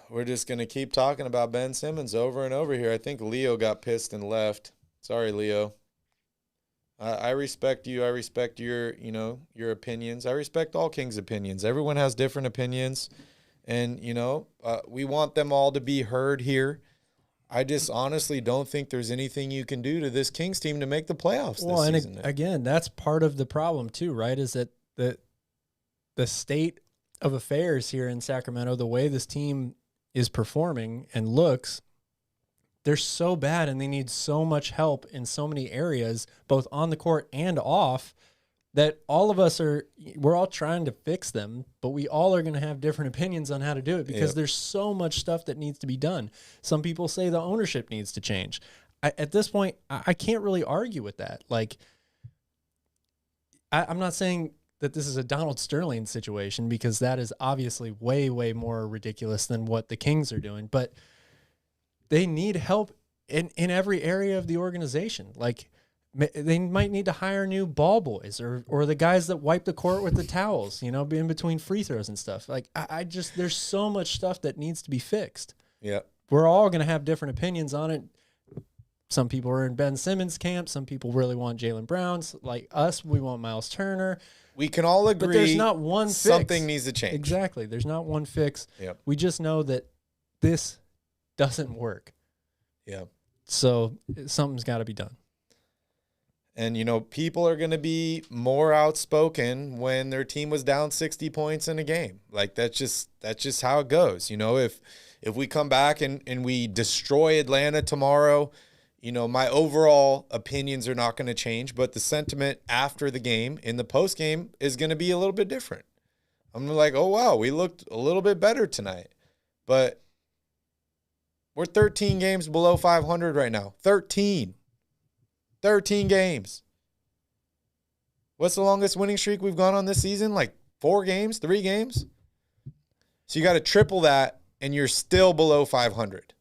we're just gonna keep talking about Ben Simmons over and over here. I think Leo got pissed and left. Sorry, Leo. I respect you. I respect your opinions. I respect all Kings' opinions. Everyone has different opinions, and we want them all to be heard here. I just honestly don't think there's anything you can do to this Kings team to make the playoffs this season. Again, that's part of the problem too, right? Is that the state of affairs here in Sacramento, the way this team is performing and looks, they're so bad and they need so much help in so many areas, both on the court and off, that all of us we're all trying to fix them, but we all are going to have different opinions on how to do it because there's so much stuff that needs to be done. Some people say the ownership needs to change. At this point, I can't really argue with that. Like, I'm not saying that this is a Donald Sterling situation, because that is obviously way, way more ridiculous than what the Kings are doing, but they need help in every area of the organization. Like, they might need to hire new ball boys or the guys that wipe the court with the towels, in between free throws and stuff. Like, there's so much stuff that needs to be fixed. Yeah. We're all going to have different opinions on it. Some people are in Ben Simmons' camp. Some people really want Jaylen Brown's. Like us, we want Miles Turner. We can all agree. But there's not one fix. Something needs to change. Exactly. There's not one fix. Yep. We just know that this doesn't work. Yeah. So something's got to be done. And, people are going to be more outspoken when their team was down 60 points in a game. Like, that's just how it goes. If we come back and we destroy Atlanta tomorrow, my overall opinions are not going to change, but the sentiment after the game in the post game is going to be a little bit different. I'm like, oh, wow, we looked a little bit better tonight. But we're 13 games below 500 right now. 13 games. What's the longest winning streak we've gone on this season? Like 4 games, 3 games? So you got to triple that, and you're still below 500.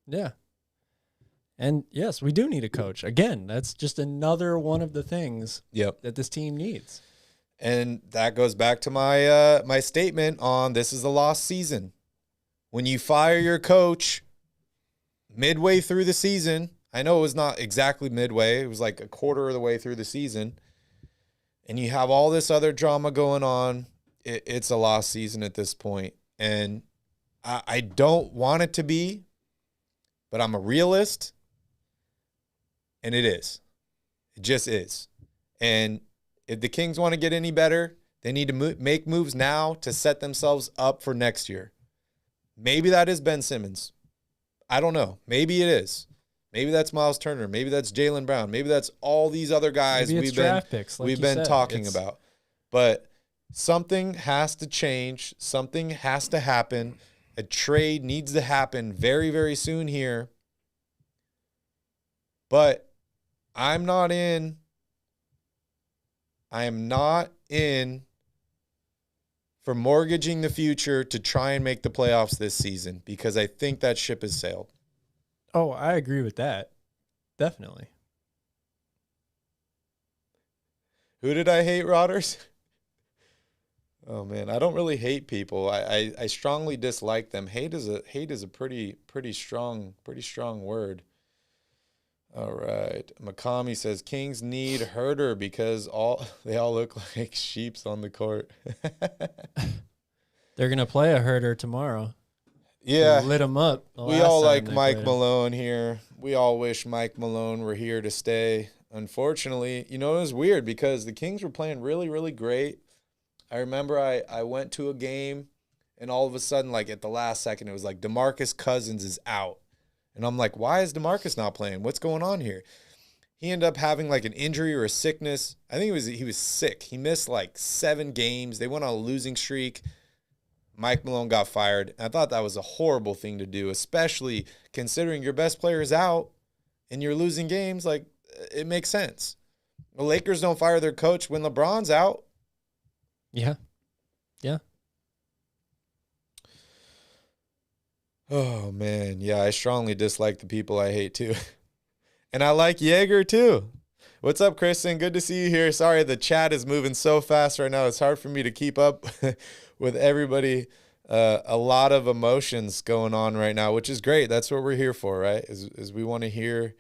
Yeah. And yes, we do need a coach. Again, that's just another one of the things that this team needs. And that goes back to my my statement on this is a lost season. when you fire your coach midway through the season, I know it was not exactly midway, it was like a quarter of the way through the season, and you have all this other drama going on, it's a lost season at this point. And I don't want it to be, but I'm a realist, and it is. It just is. And if the Kings want to get any better, they need to make moves now to set themselves up for next year. Maybe that is Ben Simmons. I don't know. Maybe it is. Maybe that's Miles Turner. Maybe that's Jaylen Brown. Maybe that's all these other guys we've been talking about. But something has to change. Something has to happen. A trade needs to happen very, very soon here. But I am not in for mortgaging the future to try and make the playoffs this season, because I think that ship has sailed. Oh, I agree with that. Definitely. Who did I hate, Rodders? Oh man, I don't really hate people. I strongly dislike them. Hate is a pretty strong word. All right. Makami says Kings need Herder because they all look like sheeps on the court. They're gonna play a Herder tomorrow. Yeah, lit him up. We all like Mike Malone here. We all wish Mike Malone were here to stay. Unfortunately, it was weird because the Kings were playing really, really great. I remember I went to a game, and all of a sudden, like at the last second, it was like DeMarcus Cousins is out. And I'm like, why is DeMarcus not playing? What's going on here? He ended up having like an injury or a sickness. I think he was sick. He missed like 7 games. They went on a losing streak. Mike Malone got fired. I thought that was a horrible thing to do, especially considering your best player is out and you're losing games. Like, it makes sense. The Lakers don't fire their coach when LeBron's out. Yeah. Yeah. Oh, man. Yeah, I strongly dislike the people I hate, too. And I like Jaeger, too. What's up, Kristen? Good to see you here. Sorry, the chat is moving so fast right now. It's hard for me to keep up with everybody. A lot of emotions going on right now, which is great. That's what we're here for, right? Is we want to hear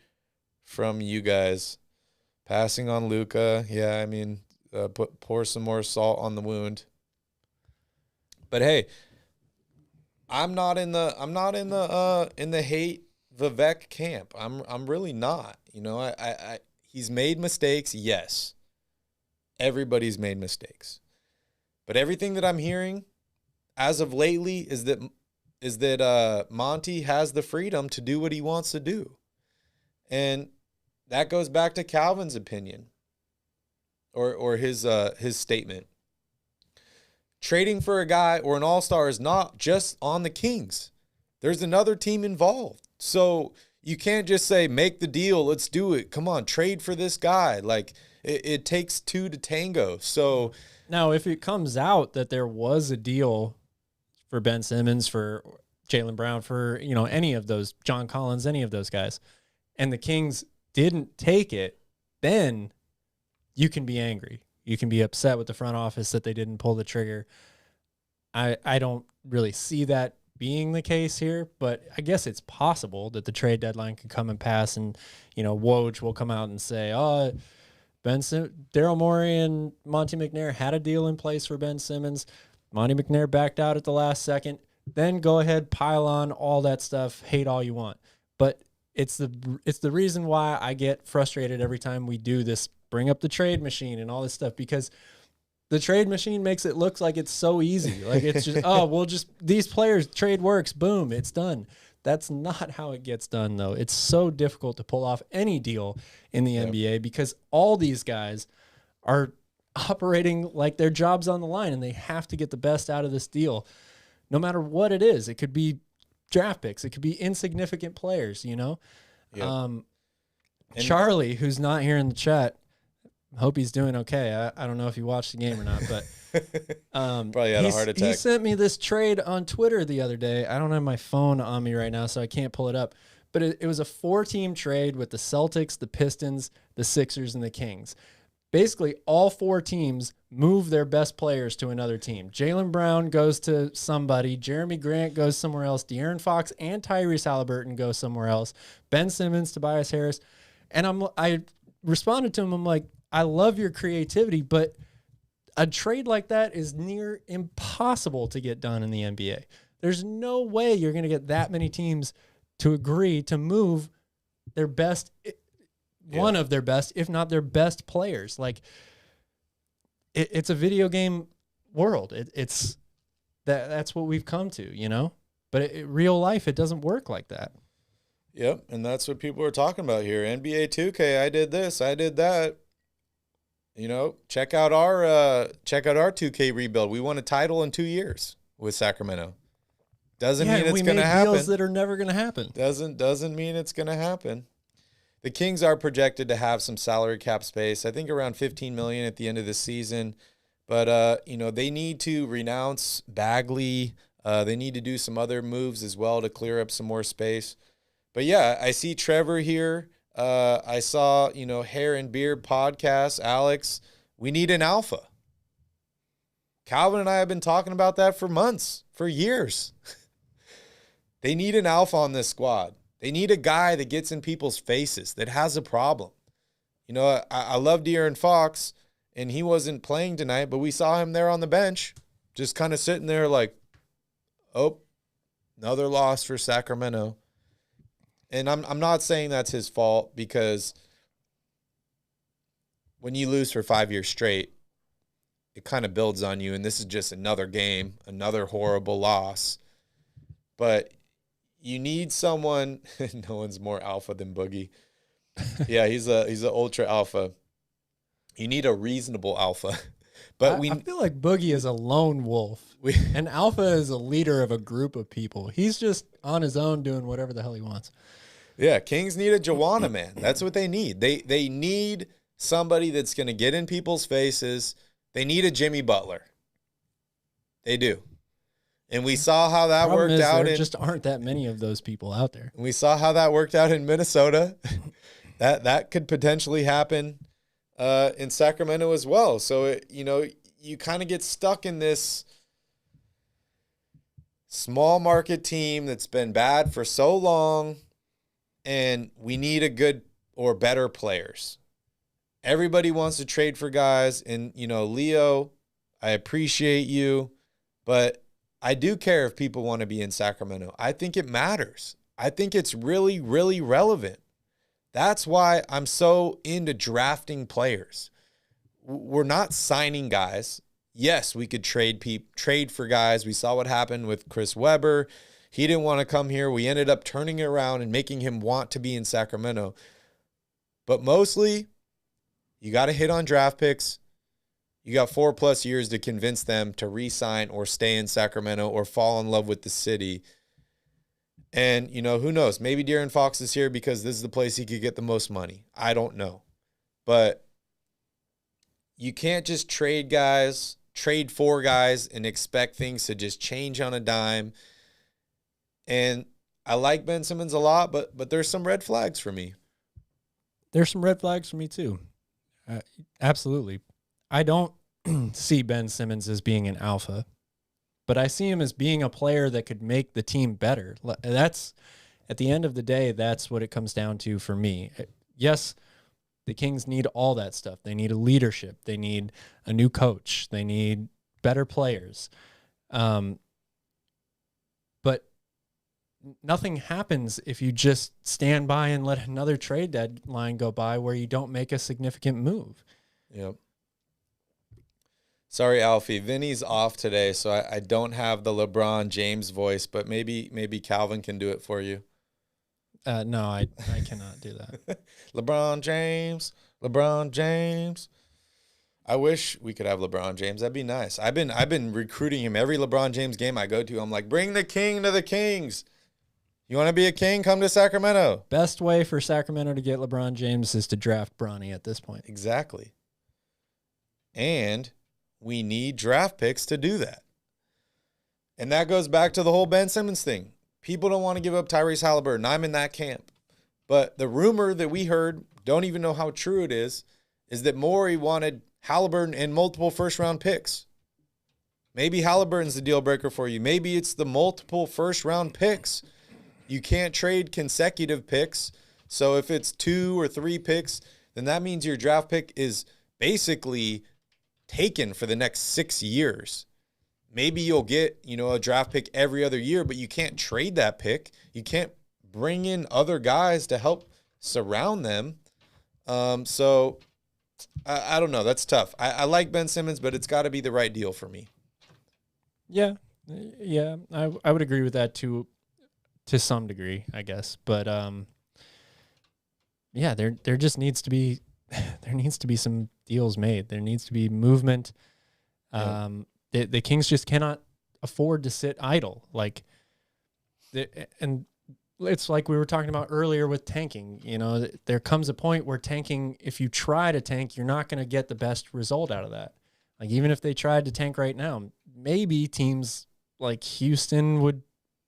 from you guys. Passing on Luka. Yeah, I mean, pour some more salt on the wound. But hey, I'm not in the hate Vivek camp. I'm really not. He's made mistakes, yes. Everybody's made mistakes. But everything that I'm hearing as of lately is that Monty has the freedom to do what he wants to do. And that goes back to Calvin's opinion or his statement. Trading for a guy or an all-star is not just on the Kings. There's another team involved. So you can't just say, make the deal, let's do it. Come on, trade for this guy. Like, it takes 2 to tango. So now, if it comes out that there was a deal for Ben Simmons, for Jaylen Brown, for any of those, John Collins, any of those guys, and the Kings didn't take it, then you can be angry. You can be upset with the front office that they didn't pull the trigger. I don't really see that being the case here, but I guess it's possible that the trade deadline could come and pass, and Woj will come out and say, "Oh, Daryl Morey and Monty McNair had a deal in place for Ben Simmons. Monty McNair backed out at the last second." Then go ahead, pile on all that stuff, hate all you want. But it's the reason why I get frustrated every time we do this, bring up the trade machine and all this stuff, because the trade machine makes it look like it's so easy. Like it's just, these players, trade works, boom, it's done. That's not how it gets done, though. It's so difficult to pull off any deal in the NBA because all these guys are operating like their job's on the line and they have to get the best out of this deal, no matter what it is. It could be draft picks. It could be insignificant players, Yep. Charlie, who's not here in the chat, hope he's doing okay. I don't know if you watched the game or not, but probably had a heart attack. He sent me this trade on Twitter the other day. I don't have my phone on me right now, so I can't pull it up. But it was a 4-team trade with the Celtics, the Pistons, the Sixers, and the Kings. basically all 4 teams move their best players to another team. Jaylen Brown goes to somebody. Jeremy Grant goes somewhere else. De'Aaron Fox and Tyrese Haliburton go somewhere else. Ben Simmons, Tobias Harris. And I responded to him. I'm like, I love your creativity, but a trade like that is near impossible to get done in the NBA. There's no way you're going to get that many teams to agree to move their best, one of their best, if not their best players. Like, it's a video game world. That's what we've come to, you know? But real life, it doesn't work like that. Yep, and that's what people are talking about here. NBA 2K, I did this, I did that. You know, check out our 2K rebuild. We won a title in 2 years with Sacramento. Doesn't mean it's going to happen. Deals that are never going to happen. Doesn't mean it's going to happen. The Kings are projected to have some salary cap space. I think around $15 million at the end of the season. But you know, they need to renounce Bagley. They need to do some other moves as well to clear up some more space. But yeah, I see Trevor here. I saw, you know, Hair and Beard podcast, Alex. We need an alpha. Calvin and I have been talking about that for months, for years. They need an alpha on this squad. They need a guy that gets in people's faces, that has a problem. You know, I love De'Aaron Fox, and he wasn't playing tonight, but we saw him there on the bench, just kind of sitting there like, oh, another loss for Sacramento. And I'm not saying that's his fault, because when you lose for 5 years straight, it kind of builds on you, and this is just another game, another horrible loss. But you need someone. No one's more alpha than Boogie. Yeah, he's a ultra alpha. You need a reasonable alpha. But I feel like Boogie is a lone wolf. And alpha is a leader of a group of people. He's just on his own doing whatever the hell he wants. Yeah, Kings need a Joanna, man. That's what they need. They need somebody that's going to get in people's faces. They need a Jimmy Butler. They do. And we saw how that worked out. There just aren't that many of those people out there. We saw how that worked out in Minnesota. that could potentially happen in Sacramento as well. So, you know, you kind of get stuck in this small market team that's been bad for so long, and we need a good or better players. Everybody wants to trade for guys, and, you know, Leo, I appreciate you, but I do care if people want to be in Sacramento. I think it matters. I think it's really, really relevant. That's why I'm so into drafting players. We're not signing guys. Yes, we could trade for guys. We saw what happened with Chris Webber. He didn't want to come here. We ended up turning it around and making him want to be in Sacramento. But mostly, you got to hit on draft picks. You got 4+ years to convince them to re-sign or stay in Sacramento or fall in love with the city. And, you know, who knows? Maybe De'Aaron Fox is here because this is the place he could get the most money. I don't know. But you can't just trade for guys and expect things to just change on a dime. And I like Ben Simmons a lot, but there's some red flags for me. There's some red flags for me too. Absolutely. I don't see Ben Simmons as being an alpha, but I see him as being a player that could make the team better. That's, at the end of the day, that's what it comes down to for me. Yes, the Kings need all that stuff. They need a leadership. They need a new coach. They need better players. But nothing happens if you just stand by and let another trade deadline go by where you don't make a significant move. Yep. Sorry, Alfie. Vinny's off today, so I don't have the LeBron James voice, but maybe Calvin can do it for you. No, I cannot do that. LeBron James. I wish we could have LeBron James. That'd be nice. I've been recruiting him every LeBron James game I go to. I'm like, bring the king to the Kings. You want to be a king? Come to Sacramento. Best way for Sacramento to get LeBron James is to draft Bronny at this point. Exactly. And we need draft picks to do that. And that goes back to the whole Ben Simmons thing. People don't want to give up Tyrese Haliburton. I'm in that camp. But the rumor that we heard, don't even know how true it is is that Morey wanted Haliburton and multiple first-round picks. Maybe Haliburton's the deal breaker for you. Maybe it's the multiple first-round picks. You can't trade consecutive picks. So if it's 2 or 3 picks, then that means your draft pick is basically taken for the next 6 years. Maybe you'll get, a draft pick every other year, but you can't trade that pick. You can't bring in other guys to help surround them. So I don't know. That's tough. I like Ben Simmons, but it's got to be the right deal for me. Yeah. I would agree with that to some degree, I guess. But there just needs to be some deals made. There needs to be movement. The Kings just cannot afford to sit idle. And it's like we were talking about earlier with tanking. There comes a point where tanking, if you try to tank, you're not going to get the best result out of that. Like, even if they tried to tank right now, maybe teams like Houston would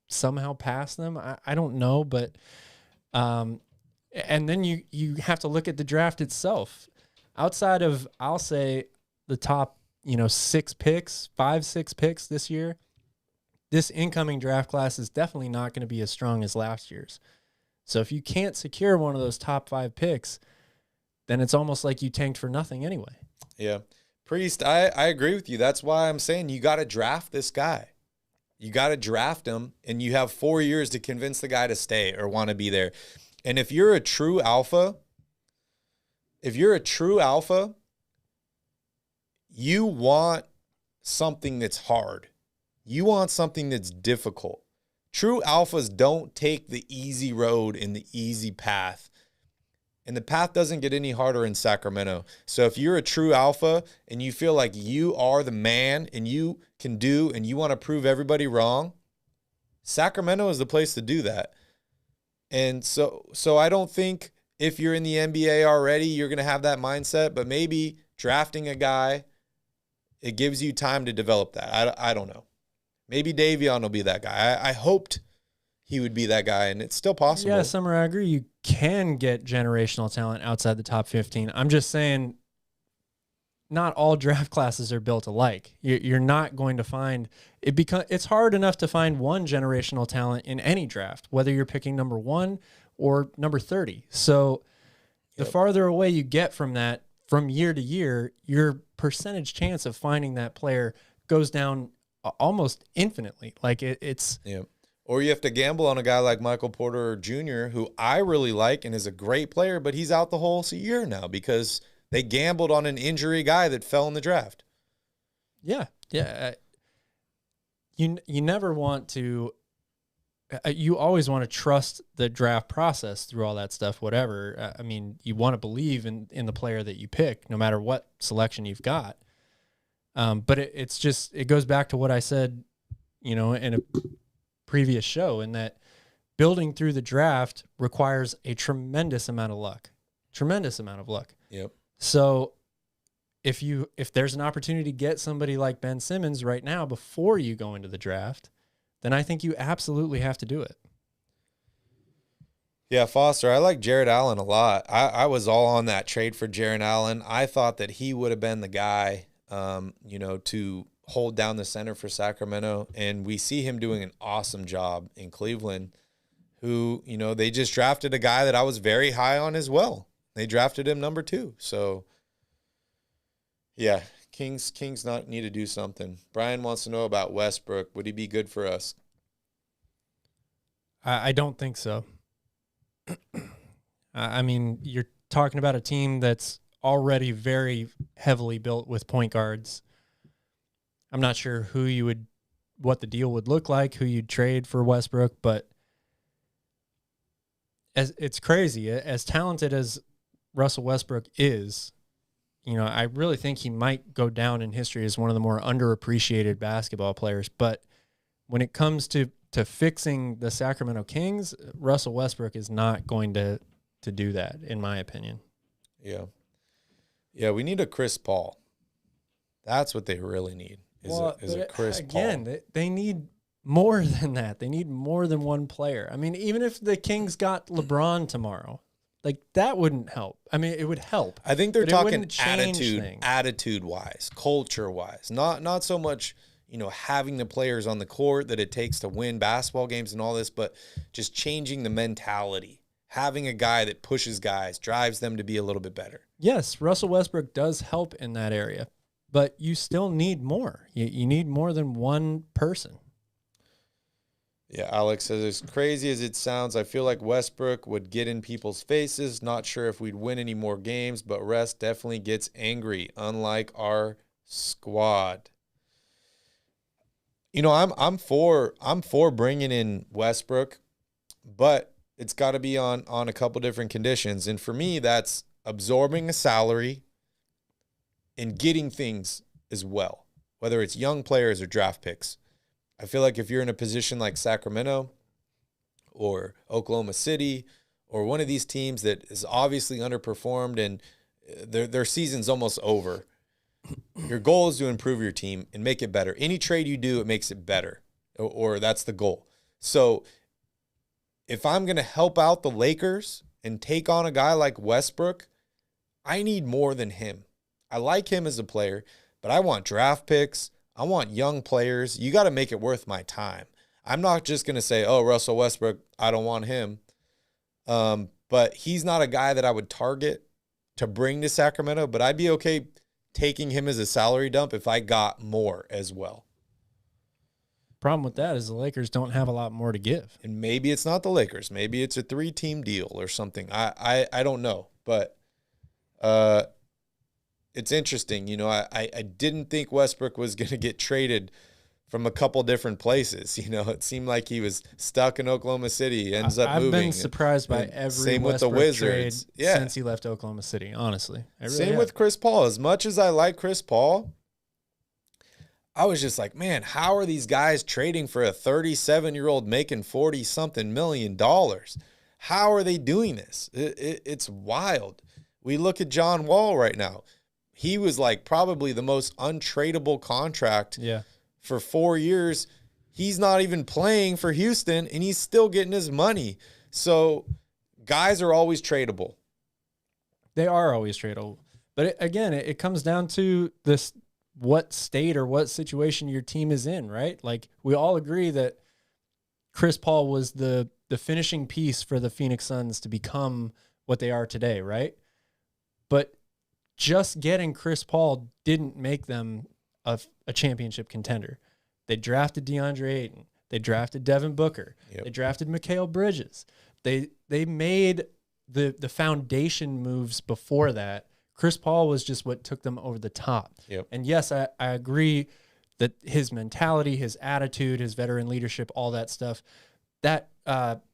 somehow pass them. I don't know, but and then you have to look at the draft itself. Outside of, I'll say, the top 6 picks, 5-6 picks this year, this incoming draft class is definitely not going to be as strong as last year's. So if you can't secure one of those top 5 picks, then it's almost like you tanked for nothing anyway. Yeah. Priest, I agree with you. That's why I'm saying you got to draft this guy. You got to draft him, and you have 4 years to convince the guy to stay or want to be there. And if you're a true alpha, you want something that's hard. You want something that's difficult. True alphas don't take the easy road and the easy path. And the path doesn't get any harder in Sacramento. So if you're a true alpha and you feel like you are the man and you can do and you want to prove everybody wrong, Sacramento is the place to do that. And so I don't think if you're in the NBA already, you're going to have that mindset, but maybe drafting a guy, it gives you time to develop that. I don't know. Maybe Davion will be that guy. I hoped he would be that guy, and it's still possible. Yeah, Summer, I agree. You can get generational talent outside the top 15. I'm just saying not all draft classes are built alike. You're not going to find it because it's hard enough to find one generational talent in any draft, whether you're picking number 1 or number 30. So the farther away you get from that, from year to year, your percentage chance of finding that player goes down almost infinitely. Like it's. Yeah. Or you have to gamble on a guy like Michael Porter Jr., who I really like and is a great player, but he's out the whole year now because they gambled on an injury guy that fell in the draft. Yeah. You never want to. You always want to trust the draft process through all that stuff, whatever. I mean, you want to believe in the player that you pick, no matter what selection you've got. But it goes back to what I said, in a previous show, in that building through the draft requires a tremendous amount of luck. Yep. So if there's an opportunity to get somebody like Ben Simmons right now before you go into the draft, then I think you absolutely have to do it. Yeah, Foster, I like Jared Allen a lot. I was all on that trade for Jared Allen. I thought that he would have been the guy, to hold down the center for Sacramento, and we see him doing an awesome job in Cleveland, who, they just drafted a guy that I was very high on as well. They drafted him number 2. So, yeah, Kings need to do something. Brian wants to know about Westbrook. Would he be good for us? I don't think so. I mean, you're talking about a team that's already very heavily built with point guards. I'm not sure what the deal would look like, who you'd trade for Westbrook, but it's crazy. As talented as Russell Westbrook is, I really think he might go down in history as one of the more underappreciated basketball players. But when it comes to fixing the Sacramento Kings, Russell Westbrook is not going to do that, in my opinion. Yeah. Yeah, we need a Chris Paul. That's what they really need. Is a Chris Paul. Again, they need more than that. They need more than one player. I mean, even if the Kings got LeBron tomorrow, like that wouldn't help. I mean, it would help. I think they're but it talking wouldn't change things. attitude-wise, culture-wise, not so much, having the players on the court that it takes to win basketball games and all this, but just changing the mentality, having a guy that pushes guys, drives them to be a little bit better. Yes, Russell Westbrook does help in that area, but you still need more. You need more than one person. Yeah, Alex says, as crazy as it sounds, I feel like Westbrook would get in people's faces. Not sure if we'd win any more games, but Rest definitely gets angry, unlike our squad. I'm for bringing in Westbrook, but it's got to be on a couple different conditions. And for me, that's absorbing a salary and getting things as well, whether it's young players or draft picks. I feel like if you're in a position like Sacramento or Oklahoma City or one of these teams that is obviously underperformed and their season's almost over, your goal is to improve your team and make it better. Any trade you do, it makes it better, or that's the goal. So if I'm going to help out the Lakers and take on a guy like Westbrook, I need more than him. I like him as a player, but I want draft picks. I want young players. You got to make it worth my time. I'm not just going to say, oh, Russell Westbrook, I don't want him. But he's not a guy that I would target to bring to Sacramento, but I'd be okay taking him as a salary dump if I got more as well. Problem with that is the Lakers don't have a lot more to give. And maybe it's not the Lakers. Maybe it's a 3-team deal or something. I don't know. But it's interesting. I didn't think Westbrook was going to get traded from a couple different places. It seemed like he was stuck in Oklahoma City. He ends up moving. I've been surprised by every same Westbrook with the Wizards. trade since he left Oklahoma City, honestly. Same with Chris Paul. As much as I like Chris Paul, I was just like, man, how are these guys trading for a 37-year-old making $40-something million? How are they doing this? It's wild. We look at John Wall right now. He was like probably the most untradeable contract for 4 years. He's not even playing for Houston, and he's still getting his money. So guys are always tradable. They are always tradable. But it comes down to this, what state or what situation your team is in, right? Like, we all agree that Chris Paul was the finishing piece for the Phoenix Suns to become what they are today, right? But just getting Chris Paul didn't make them a championship contender. They drafted DeAndre Ayton. They drafted Devin Booker. Yep. They drafted Mikal Bridges. They made the foundation moves before that. Chris Paul was just what took them over the top. Yep. And yes, I agree that his mentality, his attitude, his veteran leadership, all that stuff, that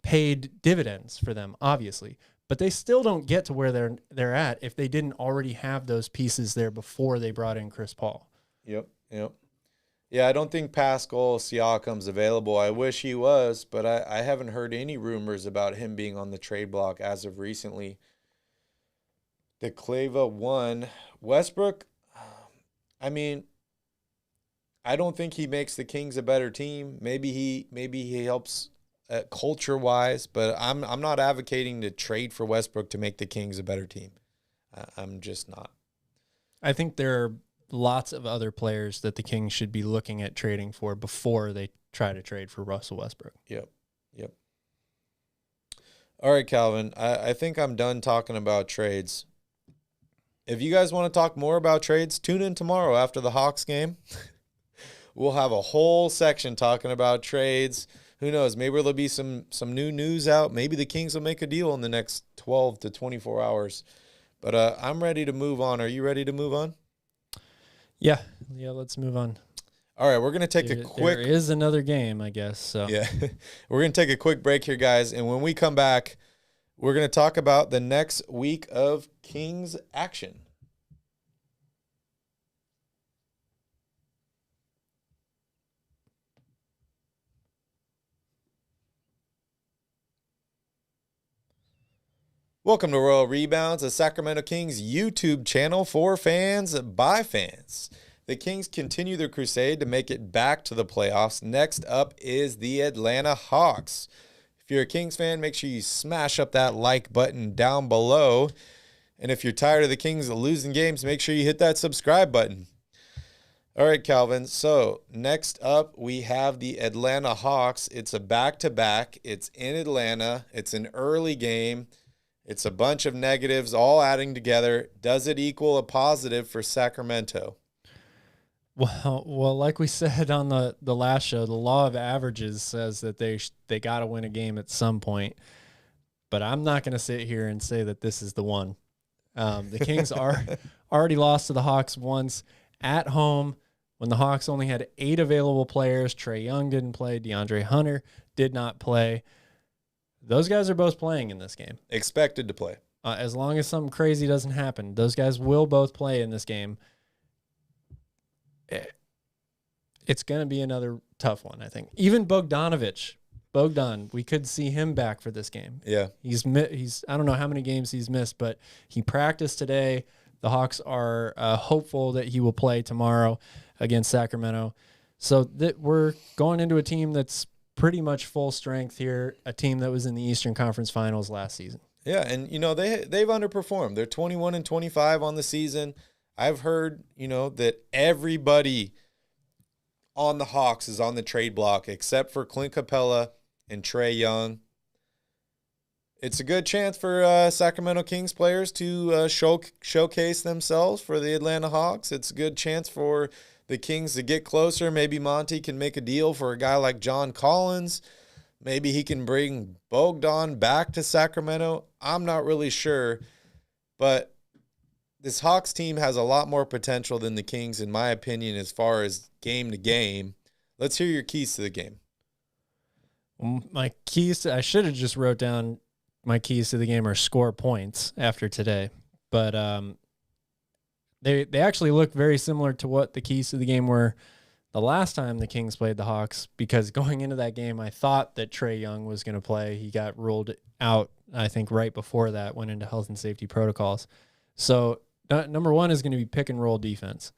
paid dividends for them, obviously. But they still don't get to where they're at if they didn't already have those pieces there before they brought in Chris Paul. Yep. Yeah, I don't think Pascal Siakam's available. I wish he was, but I haven't heard any rumors about him being on the trade block as of recently. The Clava won. Westbrook, I mean, I don't think he makes the Kings a better team. Maybe he helps culture-wise, but I'm not advocating to trade for Westbrook to make the Kings a better team. I'm just not. I think there are lots of other players that the Kings should be looking at trading for before they try to trade for Russell Westbrook. Yep. All right, Calvin, I think I'm done talking about trades. If you guys want to talk more about trades, tune in tomorrow after the Hawks game. We'll have a whole section talking about trades. Who knows? Maybe there'll be some new news out. Maybe the Kings will make a deal in the next 12 to 24 hours. But I'm ready to move on. Are you ready to move on? Yeah, let's move on. All right, we're going to take a quick... There is another game, I guess. So yeah, we're going to take a quick break here, guys. And when we come back, we're going to talk about the next week of Kings action. Welcome to Royal Rebounds, a Sacramento Kings YouTube channel for fans by fans. The Kings continue their crusade to make it back to the playoffs. Next up is the Atlanta Hawks. If you're a Kings fan, make sure you smash up that like button down below. And if you're tired of the Kings losing games, make sure you hit that subscribe button. All right, Calvin. So next up, we have the Atlanta Hawks. It's a back-to-back. It's in Atlanta. It's an early game. It's a bunch of negatives all adding together. Does it equal a positive for Sacramento? Well, like we said on the last show, the law of averages says that they got to win a game at some point. But I'm not going to sit here and say that this is the one. The Kings are already lost to the Hawks once at home when the Hawks only had 8 available players. Trae Young didn't play. DeAndre Hunter did not play. Those guys are both playing in this game. Expected to play. As long as something crazy doesn't happen, those guys will both play in this game. It's going to be another tough one, I think. Even Bogdan, we could see him back for this game. Yeah. He's I don't know how many games he's missed, but he practiced today. The Hawks are hopeful that he will play tomorrow against Sacramento. So that we're going into a team that's pretty much full strength here, a team that was in the Eastern Conference Finals last season. Yeah, and they've underperformed. They're 21-25 on the season. I've heard, that everybody on the Hawks is on the trade block except for Clint Capella and Trae Young. It's a good chance for Sacramento Kings players to showcase themselves for the Atlanta Hawks. It's a good chance for the Kings to get closer. Maybe Monty can make a deal for a guy like John Collins. Maybe he can bring Bogdan back to Sacramento. I'm not really sure, but this Hawks team has a lot more potential than the Kings, in my opinion, as far as game to game. Let's hear your keys to the game. My keys, I should have just wrote down my keys to the game are score points after today. But they actually look very similar to what the keys to the game were the last time the Kings played the Hawks, because going into that game, I thought that Trae Young was going to play. He got ruled out, I think, right before that, went into health and safety protocols. So number one is going to be pick and roll defense.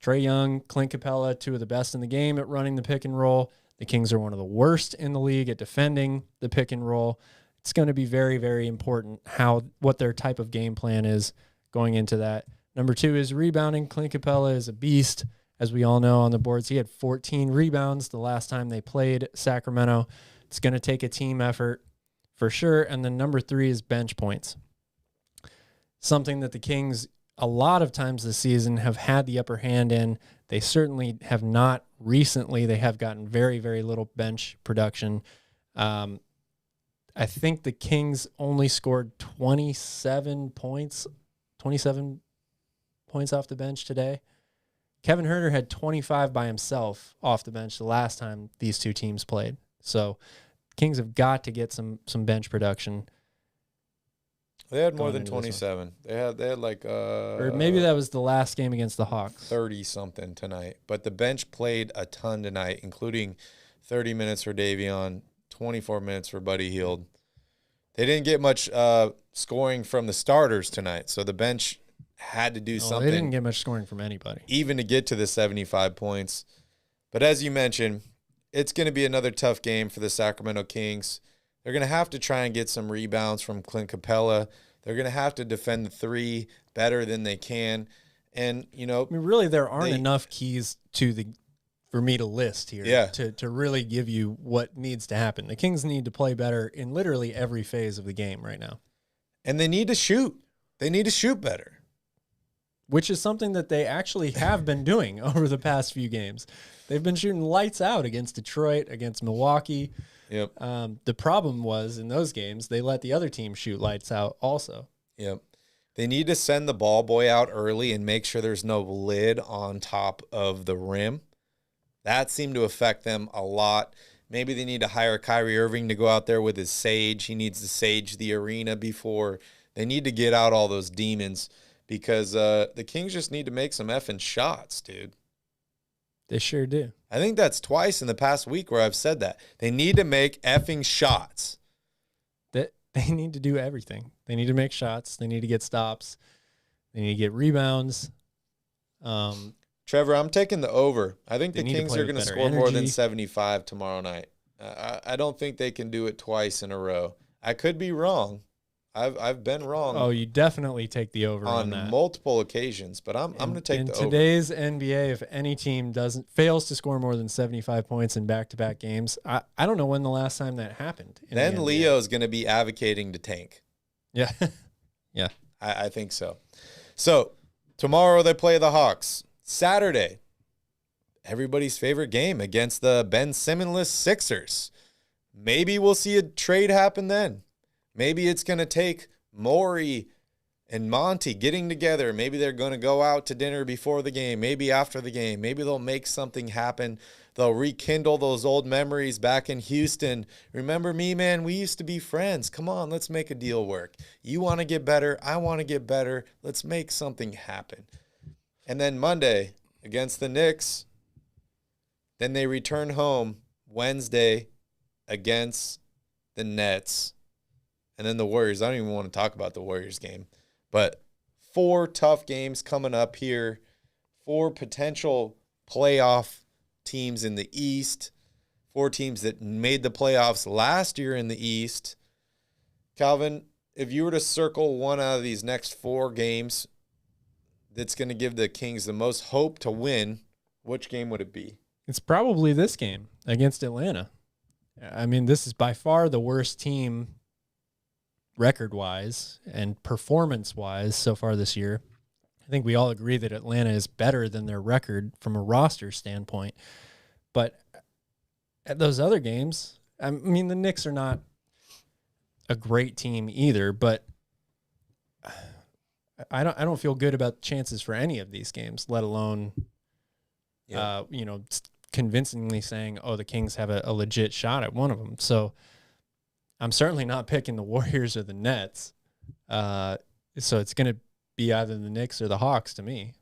Trae Young, Clint Capella, 2 of the best in the game at running the pick and roll. The Kings are one of the worst in the league at defending the pick and roll. It's going to be very, very important what their type of game plan is going into that. Number 2 is rebounding. Clint Capella is a beast, as we all know on the boards. He had 14 rebounds the last time they played Sacramento. It's going to take a team effort for sure. And then number 3 is bench points. Something that the Kings, a lot of times this season, have had the upper hand in. They certainly have not recently. They have gotten very, very little bench production. I think the Kings only scored 27 points off the bench today. Kevin Huerter had 25 by himself off the bench the last time these two teams played. So Kings have got to get some bench production. They had more than 27. They had like or maybe that was the last game against the Hawks. 30 something tonight. But the bench played a ton tonight, including 30 minutes for Davion, 24 minutes for Buddy Hield. They didn't get much scoring from the starters tonight, so the bench had to do something. They didn't get much scoring from anybody, even to get to the 75 points. But as you mentioned, it's going to be another tough game for the Sacramento Kings. They're going to have to try and get some rebounds from Clint Capella. They're going to have to defend the 3 better than they can. And, really, there aren't enough keys for me to list here to really give you what needs to happen. The Kings need to play better in literally every phase of the game right now. And they need to shoot. They need to shoot better. Which is something that they actually have been doing over the past few games. They've been shooting lights out against Detroit, against Milwaukee. Yep. The problem was in those games, they let the other team shoot lights out also. Yep. They need to send the ball boy out early and make sure there's no lid on top of the rim. That seemed to affect them a lot. Maybe they need to hire Kyrie Irving to go out there with his sage. He needs to sage the arena before. They need to get out all those demons because the Kings just need to make some effing shots, dude. They sure do. I think that's twice in the past week where I've said that. They need to make effing shots. They need to do everything. They need to make shots. They need to get stops. They need to get rebounds. Trevor, I'm taking the over. I think the Kings are going to score more than 75 tomorrow night. I I don't think they can do it twice in a row. I could be wrong. I've been wrong. Oh, you definitely take the over on that. Multiple occasions, but I'm going to take the over. In today's NBA, if any team fails to score more than 75 points in back-to-back games, I don't know when the last time that happened. Then Leo's going to be advocating to tank. Yeah. Yeah. I think so. So tomorrow they play the Hawks. Saturday, everybody's favorite game against the Ben Simmons-less Sixers. Maybe we'll see a trade happen then. Maybe it's going to take Morey and Monty getting together. Maybe they're going to go out to dinner before the game, maybe after the game. Maybe they'll make something happen. They'll rekindle those old memories back in Houston. Remember me, man? We used to be friends. Come on, let's make a deal work. You want to get better. I want to get better. Let's make something happen. And then Monday against the Knicks, then they return home Wednesday against the Nets. And then the Warriors. I don't even want to talk about the Warriors game. But 4 tough games coming up here. 4 potential playoff teams in the East. 4 teams that made the playoffs last year in the East. Calvin, if you were to circle one out of these next 4 games that's going to give the Kings the most hope to win, which game would it be? It's probably this game against Atlanta. I mean, this is by far the worst team record-wise and performance-wise so far this year. I think we all agree that Atlanta is better than their record from a roster standpoint. But at those other games, I mean, the Knicks are not a great team either, but I don't feel good about chances for any of these games, let alone, convincingly saying, oh, the Kings have a legit shot at one of them. So I'm certainly not picking the Warriors or the Nets. So it's going to be either the Knicks or the Hawks to me.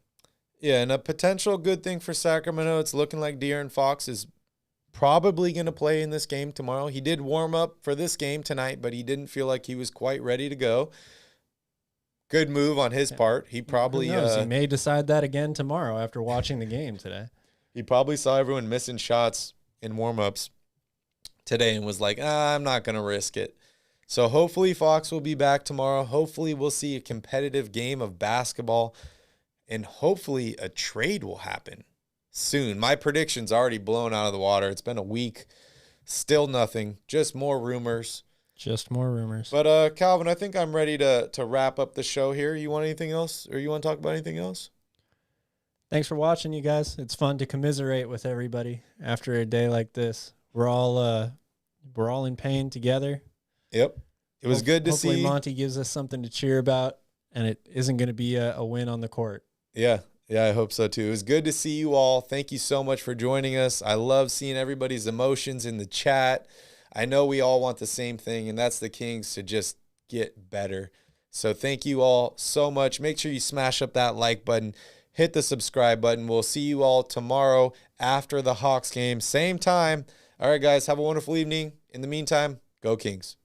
Yeah, and a potential good thing for Sacramento, it's looking like De'Aaron Fox is probably going to play in this game tomorrow. He did warm up for this game tonight, but he didn't feel like he was quite ready to go. Good move on his part. He probably he may decide that again tomorrow after watching the game today. He probably saw everyone missing shots in warm-ups today and was like, I'm not going to risk it. So hopefully Fox will be back tomorrow. Hopefully we'll see a competitive game of basketball, and hopefully a trade will happen soon. My prediction's already blown out of the water. It's been a week. Still nothing. Just more rumors. Just more rumors. But, Calvin, I think I'm ready to wrap up the show here. You want anything else, or you want to talk about anything else? Thanks for watching, you guys. It's fun to commiserate with everybody after a day like this. We're all in pain together. Yep. It was good to see. Hopefully Monty gives us something to cheer about, and it isn't going to be a win on the court. Yeah, I hope so too. It was good to see you all. Thank you so much for joining us. I love seeing everybody's emotions in the chat. I know we all want the same thing, and that's the Kings to just get better. So thank you all so much. Make sure you smash up that like button. Hit the subscribe button. We'll see you all tomorrow after the Hawks game. Same time. All right, guys, have a wonderful evening. In the meantime, go Kings.